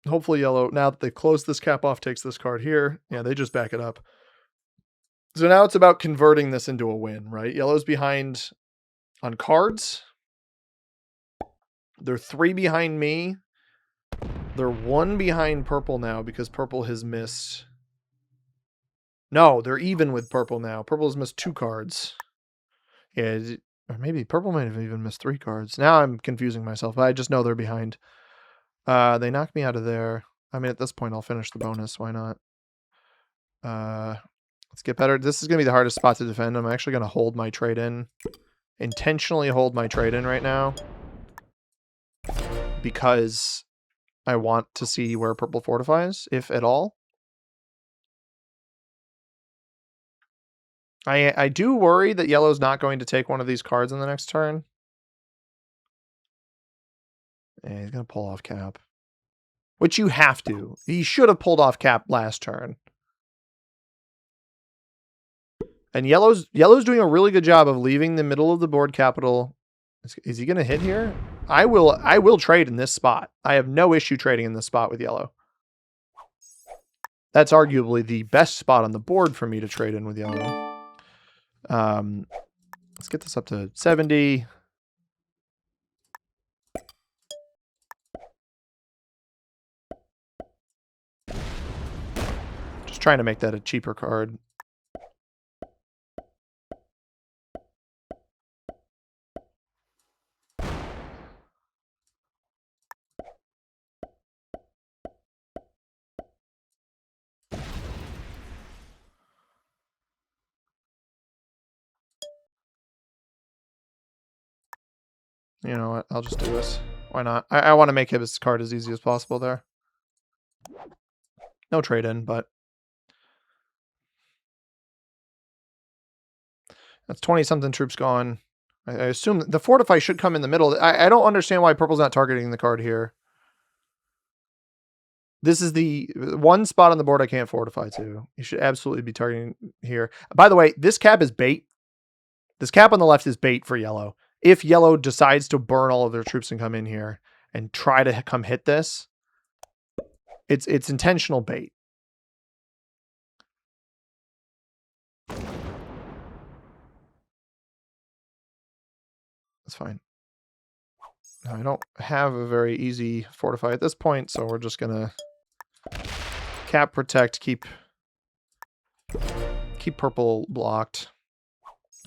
S1: Hopefully yellow, now that they've closed this cap off, takes this card here. Yeah, they just back it up. So now it's about converting this into a win, right? Yellow's behind on cards. They're 3 behind me. They're 1 behind purple now because purple has missed. No, they're even with purple now. Purple has missed 2 cards. Yeah, or maybe purple might have even missed 3 cards. Now I'm confusing myself, but I just know they're behind. They knocked me out of there. I mean, at this point, I'll finish the bonus. Why not? Let's get better. This is going to be the hardest spot to defend. I'm actually going to hold my trade in. Intentionally hold my trade in right now. Because I want to see where purple fortifies, if at all. I do worry that yellow's not going to take one of these cards in the next turn. And he's going to pull off cap. Which you have to. He should have pulled off cap last turn. And yellow's doing a really good job of leaving the middle of the board capital. Is he going to hit here? I will trade in this spot. I have no issue trading in this spot with yellow. That's arguably the best spot on the board for me to trade in with yellow. Let's get this up to 70. Just trying to make that a cheaper card. You know what? I'll just do this. Why not? I want to make his card as easy as possible there. No trade-in, but that's 20-something troops gone. I assume the Fortify should come in the middle. I don't understand why purple's not targeting the card here. This is the one spot on the board I can't fortify to. You should absolutely be targeting here. By the way, this cap is bait. This cap on the left is bait for yellow. If yellow decides to burn all of their troops and come in here and try to come hit this, it's intentional bait. That's fine. Now, I don't have a very easy fortify at this point, so we're just gonna cap protect, keep purple blocked.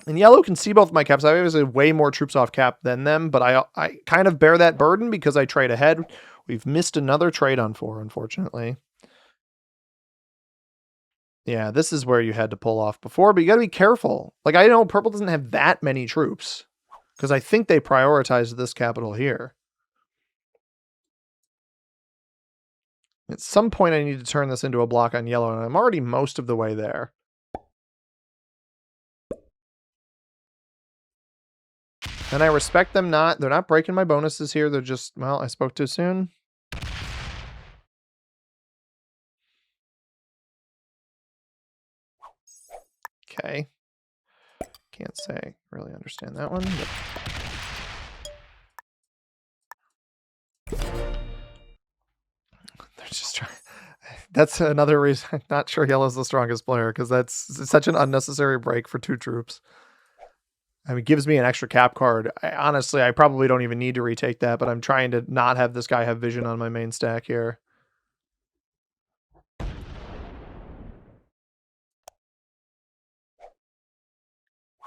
S1: And yellow can see both my caps. I have way more troops off cap than them, but I kind of bear that burden because I trade ahead. We've missed another trade on 4, unfortunately. Yeah, this is where you had to pull off before, but you got to be careful. Like, I know purple doesn't have that many troops because I think they prioritized this capital here. At some point, I need to turn this into a block on yellow, and I'm already most of the way there. And I respect them not. They're not breaking my bonuses here. They're just, well, I spoke too soon. Okay. Can't say I really understand that one. But they're just trying. That's another reason I'm not sure yellow's the strongest player, because that's such an unnecessary break for 2 troops. I mean, it gives me an extra cap card. Honestly, I probably don't even need to retake that, but I'm trying to not have this guy have vision on my main stack here.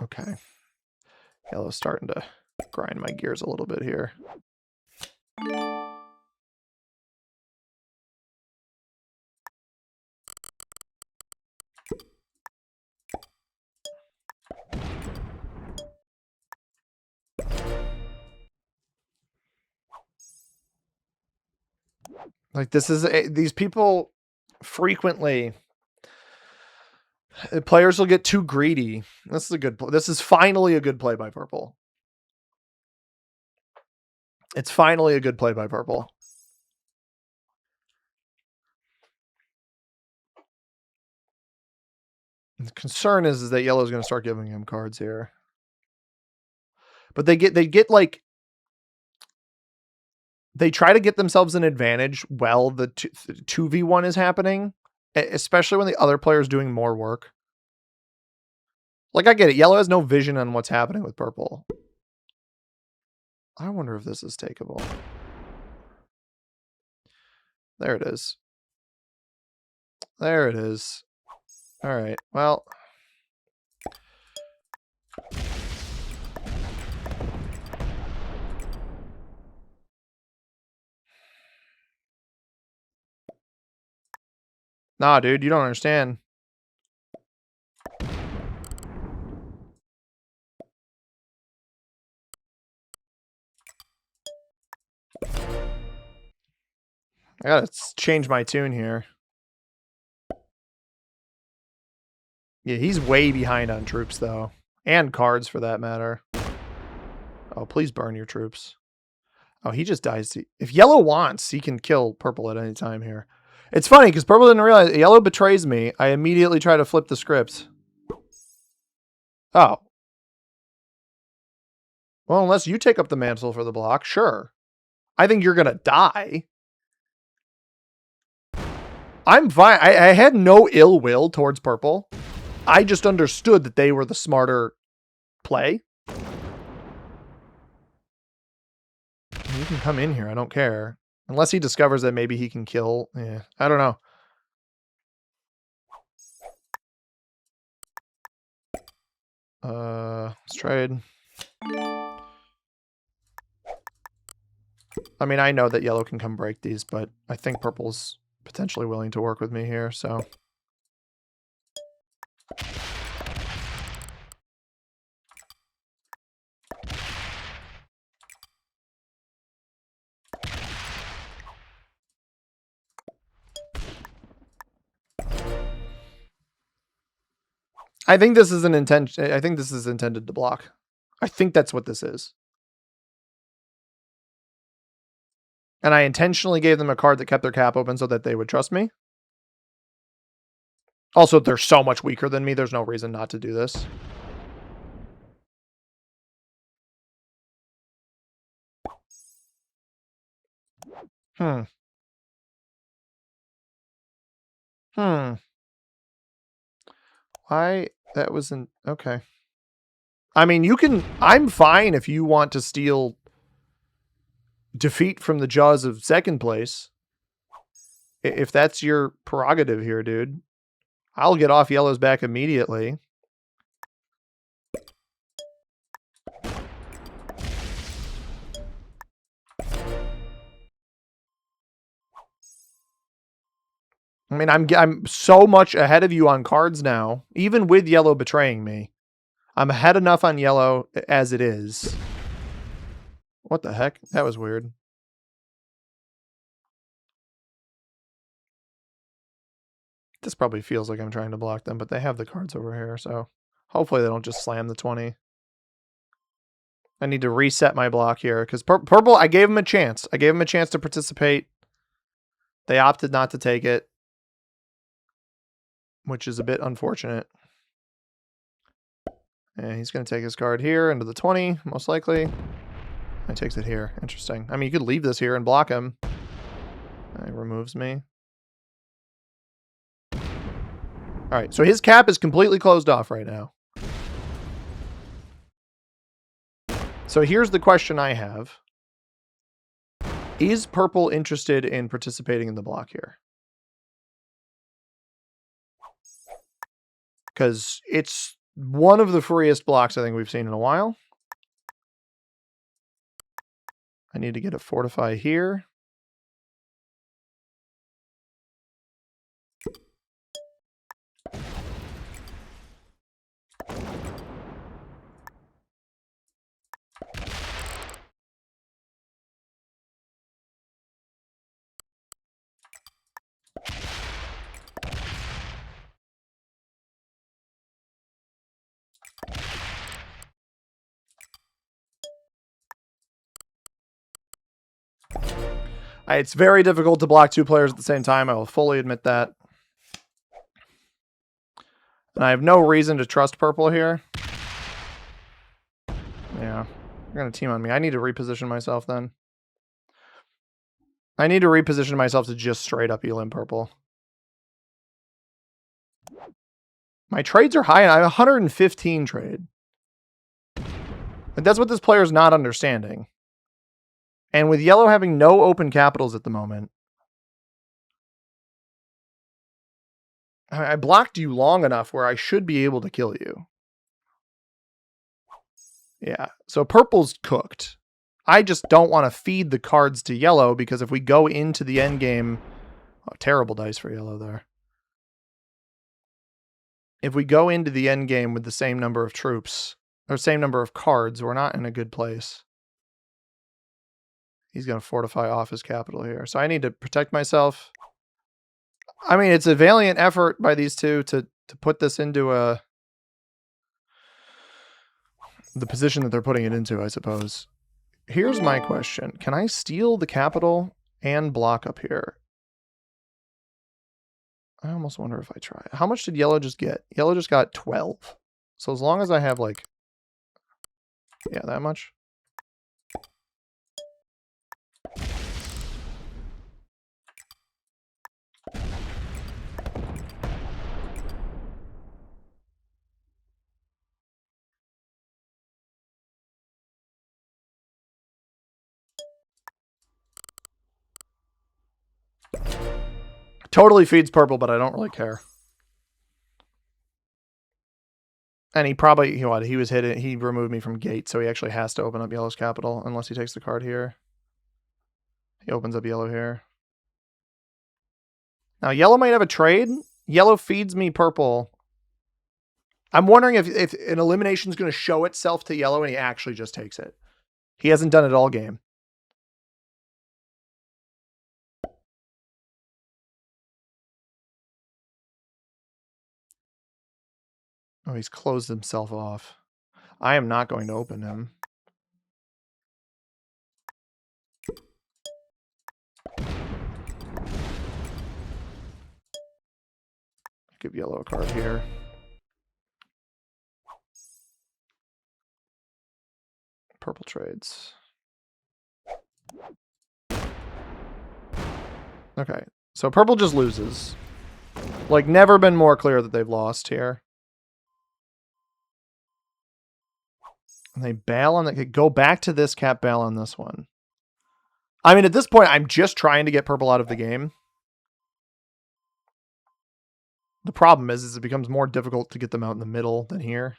S1: Okay. Yellow's starting to grind my gears a little bit here. Like, this is these people frequently, players will get too greedy. This is a good play. This is finally a good play by purple. It's finally a good play by purple. The concern is that yellow's going to start giving him cards here. But they get like, they try to get themselves an advantage while the 2v1 is happening, especially when the other player is doing more work. Like, I get it. Yellow has no vision on what's happening with purple. I wonder if this is takeable. There it is. There it is. All right. Well. Nah, dude, you don't understand. I gotta change my tune here. Yeah, he's way behind on troops, though. And cards, for that matter. Oh, please burn your troops. Oh, he just dies. If yellow wants, he can kill purple at any time here. It's funny, because purple didn't realize yellow betrays me. I immediately try to flip the script. Oh. Well, unless you take up the mantle for the block, sure. I think you're going to die. I'm fine. I had no ill will towards purple. I just understood that they were the smarter play. You can come in here. I don't care. Unless he discovers that maybe he can kill. Yeah, I don't know. Let's trade. I mean, I know that yellow can come break these, but I think purple's potentially willing to work with me here, so. I think this is an intention. I think this is intended to block. I think that's what this is. And I intentionally gave them a card that kept their cap open so that they would trust me. Also, they're so much weaker than me. There's no reason not to do this. Why? That wasn't... Okay. I mean, you can... I'm fine if you want to steal defeat from the jaws of second place. If that's your prerogative here, dude. I'll get off yellow's back immediately. I mean, I'm so much ahead of you on cards now, even with yellow betraying me. I'm ahead enough on yellow as it is. What the heck? That was weird. This probably feels like I'm trying to block them, but they have the cards over here, so hopefully they don't just slam the 20. I need to reset my block here, because purple, I gave them a chance. I gave them a chance to participate. They opted not to take it, which is a bit unfortunate. And he's going to take his card here into the 20, most likely. He takes it here. Interesting. I mean, you could leave this here and block him. He removes me. All right, so his cap is completely closed off right now. So here's the question I have. Is purple interested in participating in the block here? Because it's one of the freest blocks I think we've seen in a while. I need to get a fortify here. It's very difficult to block two players at the same time. I will fully admit that. And I have no reason to trust purple here. Yeah. You're going to team on me. I need to reposition myself then. I need to reposition myself to just straight up elim purple. My trades are high, and I have 115 trade. But that's what this player is not understanding. And with yellow having no open capitals at the moment, I blocked you long enough where I should be able to kill you. Yeah, so purple's cooked. I just don't want to feed the cards to yellow, because if we go into the end game... Oh, terrible dice for yellow there. If we go into the end game with the same number of troops, or same number of cards, we're not in a good place. He's going to fortify off his capital here. So I need to protect myself. I mean, it's a valiant effort by these two to to put this into the position that they're putting it into, I suppose. Here's my question. Can I steal the capital and block up here? I almost wonder if I try. How much did yellow just get? Yellow just got 12. So as long as I have like, yeah, that much. Totally feeds purple, but I don't really care. And he probably, he was hit. He removed me from gate, so he actually has to open up yellow's capital unless he takes the card here. He opens up yellow here. Now yellow might have a trade. Yellow feeds me purple. I'm wondering if an elimination is going to show itself to yellow and he actually just takes it. He hasn't done it all game. Oh, he's closed himself off. I am not going to open him. Give yellow a card here. Purple trades. Okay, so purple just loses. Like, never been more clear that they've lost here. And they bail on that. Go back to this cap, bail on this one. I mean, at this point, I'm just trying to get purple out of the game. The problem is it becomes more difficult to get them out in the middle than here.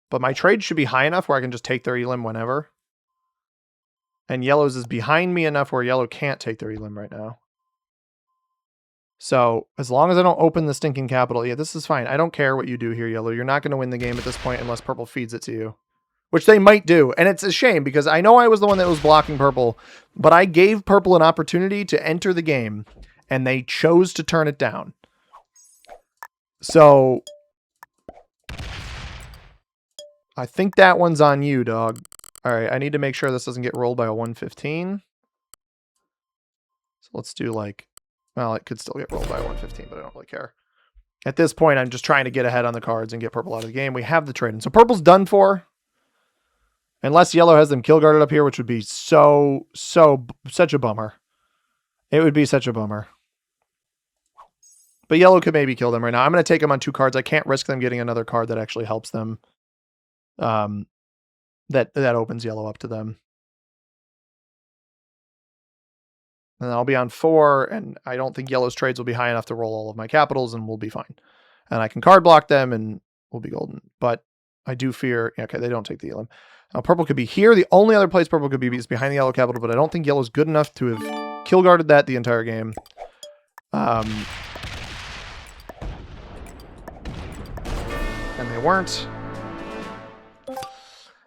S1: But my trade should be high enough where I can just take their elim whenever. And yellow's is behind me enough where yellow can't take their elim right now. So as long as I don't open the stinking capital, yeah, this is fine. I don't care what you do here, yellow. You're not going to win the game at this point unless purple feeds it to you. Which they might do. And it's a shame because I know I was the one that was blocking purple, but I gave purple an opportunity to enter the game and they chose to turn it down. So I think that one's on you, dog. All right, I need to make sure this doesn't get rolled by a 115. So let's do like, well, it could still get rolled by a 115, but I don't really care. At this point, I'm just trying to get ahead on the cards and get purple out of the game. We have the trade. And so purple's done for. Unless yellow has them kill guarded up here, which would be such a bummer. It would be such a bummer. But yellow could maybe kill them right now. I'm going to take them on 2 cards. I can't risk them getting another card that actually helps them. That opens yellow up to them. And I'll be on 4, and I don't think yellow's trades will be high enough to roll all of my capitals, and we'll be fine. And I can card block them, and we'll be golden. But I do fear... Okay, they don't take the elim. Now, purple could be here. The only other place purple could be is behind the yellow capital, but I don't think yellow's good enough to have kill guarded that the entire game. And they weren't.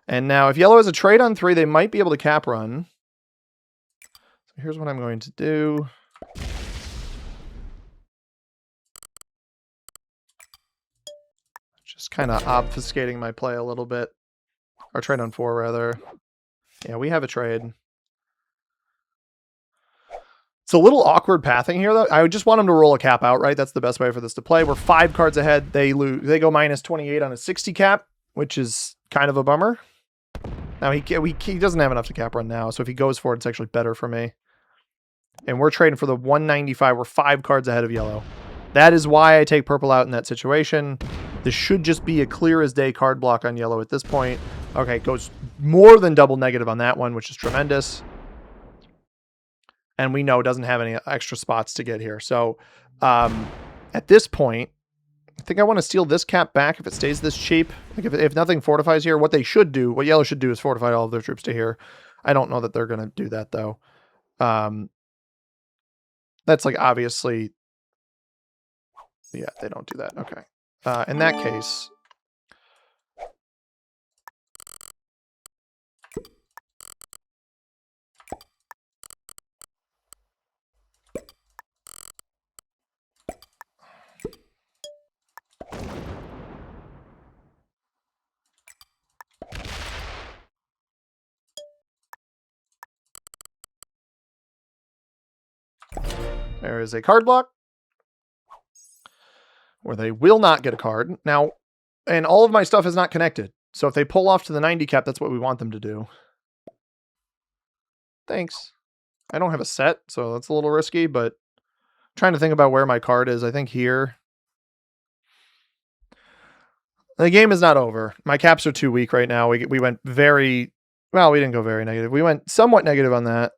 S1: And now, if yellow has a trade on 3, they might be able to cap run. So here's what I'm going to do. Just kind of obfuscating my play a little bit. Or trade on 4, rather. Yeah, we have a trade. It's a little awkward pathing here, though. I just want them to roll a cap outright. That's the best way for this to play. We're 5 cards ahead. They lose. They go minus 28 on a 60 cap, which is kind of a bummer. Now, he doesn't have enough to cap run now, so if he goes for it, it's actually better for me. And we're trading for the 195. We're 5 cards ahead of yellow. That is why I take purple out in that situation. This should just be a clear as day card block on yellow at this point. Okay, goes more than double negative on that one, which is tremendous. And we know it doesn't have any extra spots to get here. So at this point, I think I want to steal this cap back if it stays this cheap. Like if nothing fortifies here, what yellow should do is fortify all of their troops to here. I don't know that they're going to do that, though. That's like obviously... Yeah, they don't do that. Okay. In that case... There is a card block where they will not get a card. Now, and all of my stuff is not connected. So if they pull off to the 90 cap, that's what we want them to do. Thanks. I don't have a set, so that's a little risky, but I'm trying to think about where my card is. I think here. The game is not over. My caps are too weak right now. We went very... Well, we didn't go very negative. We went somewhat negative on that.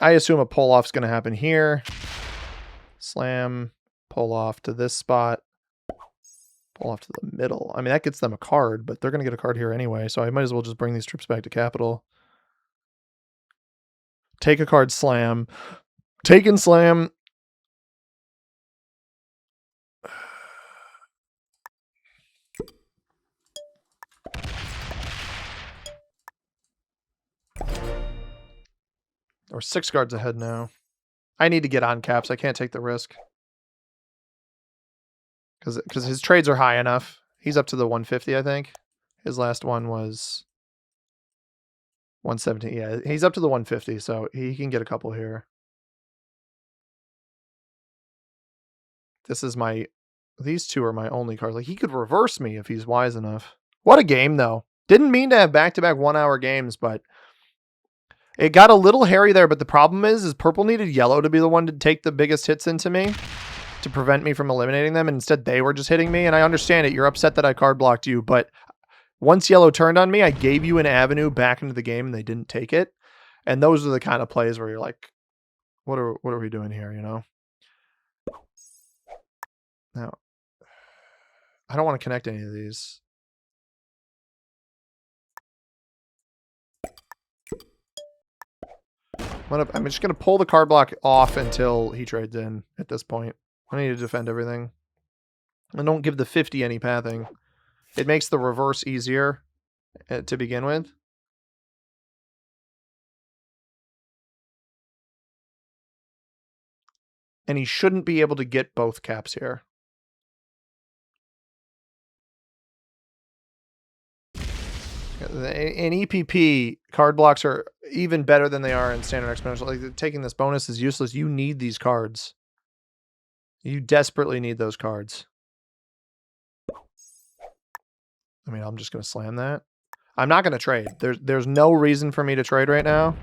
S1: I assume a pull-off's going to happen here. Slam, pull off to this spot. Pull off to the middle. I mean, that gets them a card, but they're going to get a card here anyway, so I might as well just bring these troops back to capital. Take a card, slam. Take and slam. We're 6 cards ahead now. I need to get on caps. I can't take the risk. Because his trades are high enough. He's up to the 150, I think. His last one was 117. Yeah, he's up to the 150, so he can get a couple here. This is my... These two are my only cards. Like, he could reverse me if he's wise enough. What a game, though. Didn't mean to have back-to-back 1-hour games, but... It got a little hairy there, but the problem is purple needed yellow to be the one to take the biggest hits into me to prevent me from eliminating them, and instead they were just hitting me, and I understand it. You're upset that I card blocked you, but once yellow turned on me, I gave you an avenue back into the game, and they didn't take it. And those are the kind of plays where you're like, what are we doing here, you know? Now, I don't want to connect any of these. I'm just going to pull the card block off until he trades in at this point. I need to defend everything. And don't give the 50 any pathing. It makes the reverse easier to begin with. And he shouldn't be able to get both caps here. In EPP, card blocks are even better than they are in standard exponential. Like, taking this bonus is useless. You need these cards. You desperately need those cards. I mean, I'm just going to slam that. I'm not going to trade. There's no reason for me to trade right now.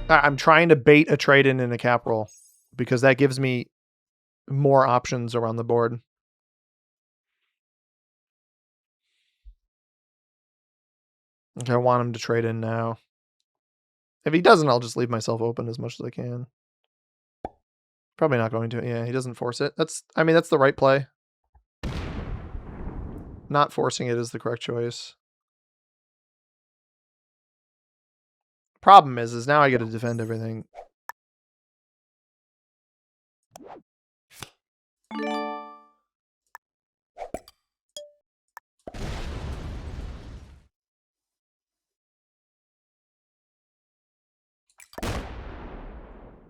S1: I'm trying to bait a trade in a cap roll because that gives me more options around the board. Okay, I want him to trade in now. If he doesn't, I'll just leave myself open as much as I can. Probably not going to. Yeah, he doesn't force it. I mean, that's the right play. Not forcing it is the correct choice. Problem is now I get to defend everything.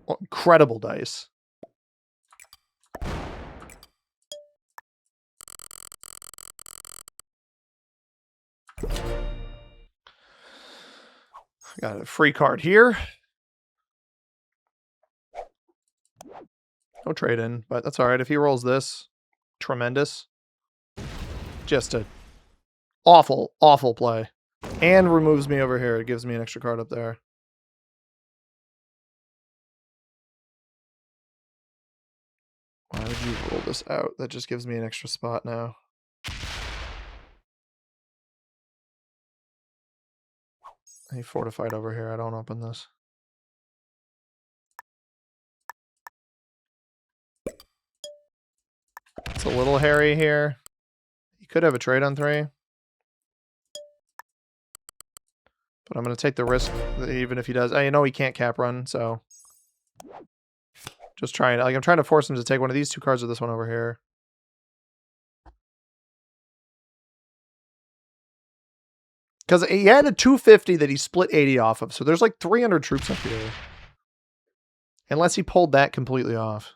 S1: Oh, incredible dice. Got a free card here. No trade in, but that's all right. If he rolls this, tremendous. Just a awful, awful play. And removes me over here. It gives me an extra card up there. Why would you roll this out? That just gives me an extra spot now. He fortified over here. I don't open this. It's a little hairy here. He could have a trade on 3. But I'm going to take the risk that even if he does. I know he can't cap run, so... Just trying. Like, I'm trying to force him to take one of these 2 cards or this one over here. Because he had a 250 that he split 80 off of. So there's like 300 troops up here. Unless he pulled that completely off.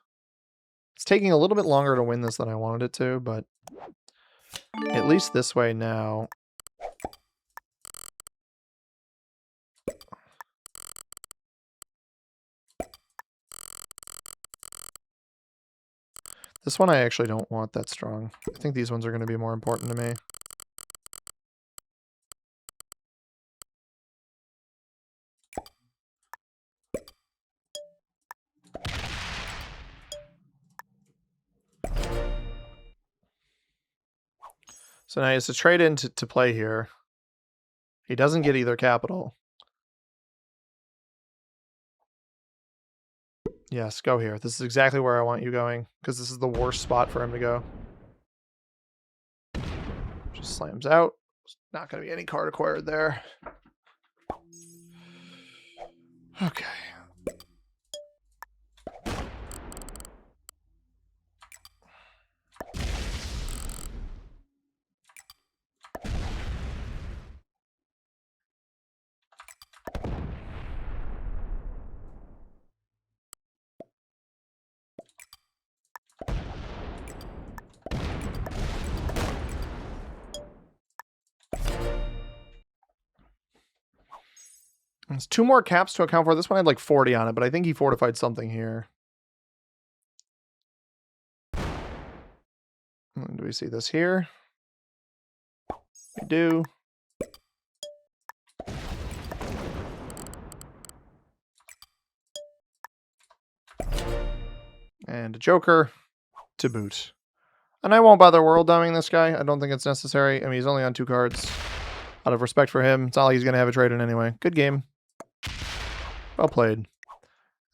S1: It's taking a little bit longer to win this than I wanted it to, but at least this way now. This one I actually don't want that strong. I think these ones are going to be more important to me. So now he has to trade in to play here. He doesn't get either capital. Yes, go here. This is exactly where I want you going, because this is the worst spot for him to go. Just slams out. There's not going to be any card acquired there. Okay. There's 2 more caps to account for. This one had like 40 on it, but I think he fortified something here. Do we see this here? We do. And a Joker to boot. And I won't bother world dumbing this guy. I don't think it's necessary. I mean, he's only on 2 cards. Out of respect for him, it's not like he's going to have a trade in anyway. Good game. Well played.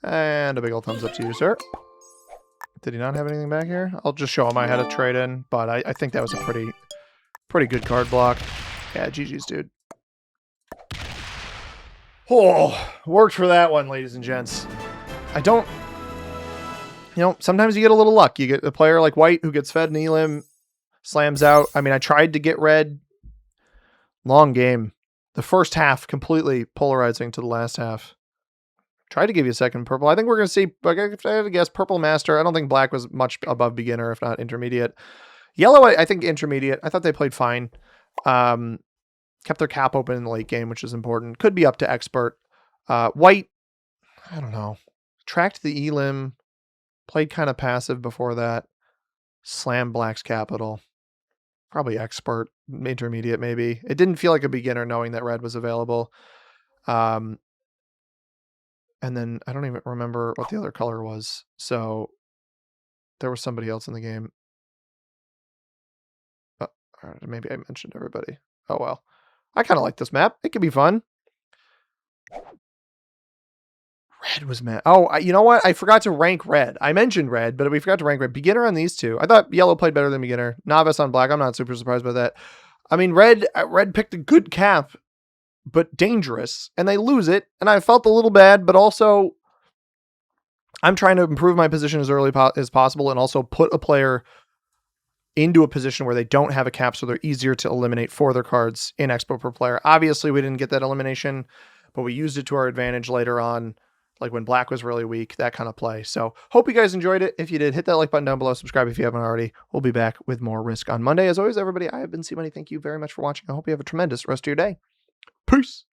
S1: And a big old thumbs up to you, sir. Did he not have anything back here? I'll just show him I had a trade in, but I think that was a pretty good card block. Yeah, GG's, dude. Oh, worked for that one, ladies and gents. I don't... You know, sometimes you get a little luck. You get a player like White who gets fed an elim, slams out. I mean, I tried to get red. Long game. The first half completely polarizing to the last half. Tried to give you a second purple. I think we're going to see, if I had to guess, purple master. I don't think black was much above beginner, if not intermediate. Yellow, I think intermediate. I thought they played fine. Kept their cap open in the late game, which is important. Could be up to expert. White, I don't know. Tracked the elim. Played kind of passive before that. Slam black's capital. Probably expert. Intermediate, maybe. It didn't feel like a beginner knowing that red was available. And then I don't even remember what the other color was. So there was somebody else in the game. Maybe I mentioned everybody. Oh, well. I kind of like this map. It could be fun. Red was mad. Oh, you know what? I forgot to rank red. I mentioned red, but we forgot to rank red. Beginner on these 2. I thought yellow played better than beginner. Novice on black. I'm not super surprised by that. I mean, red picked a good cap, but dangerous, and they lose it. And I felt a little bad, but also I'm trying to improve my position as early as possible and also put a player into a position where they don't have a cap, so they're easier to eliminate for their cards in Expo per player. Obviously, we didn't get that elimination, but we used it to our advantage later on, like when black was really weak, that kind of play. So hope you guys enjoyed it. If you did, hit that like button down below. Subscribe if you haven't already. We'll be back with more Risk on Monday. As always, everybody, I have been C-Money. Thank you very much for watching. I hope you have a tremendous rest of your day. Peace.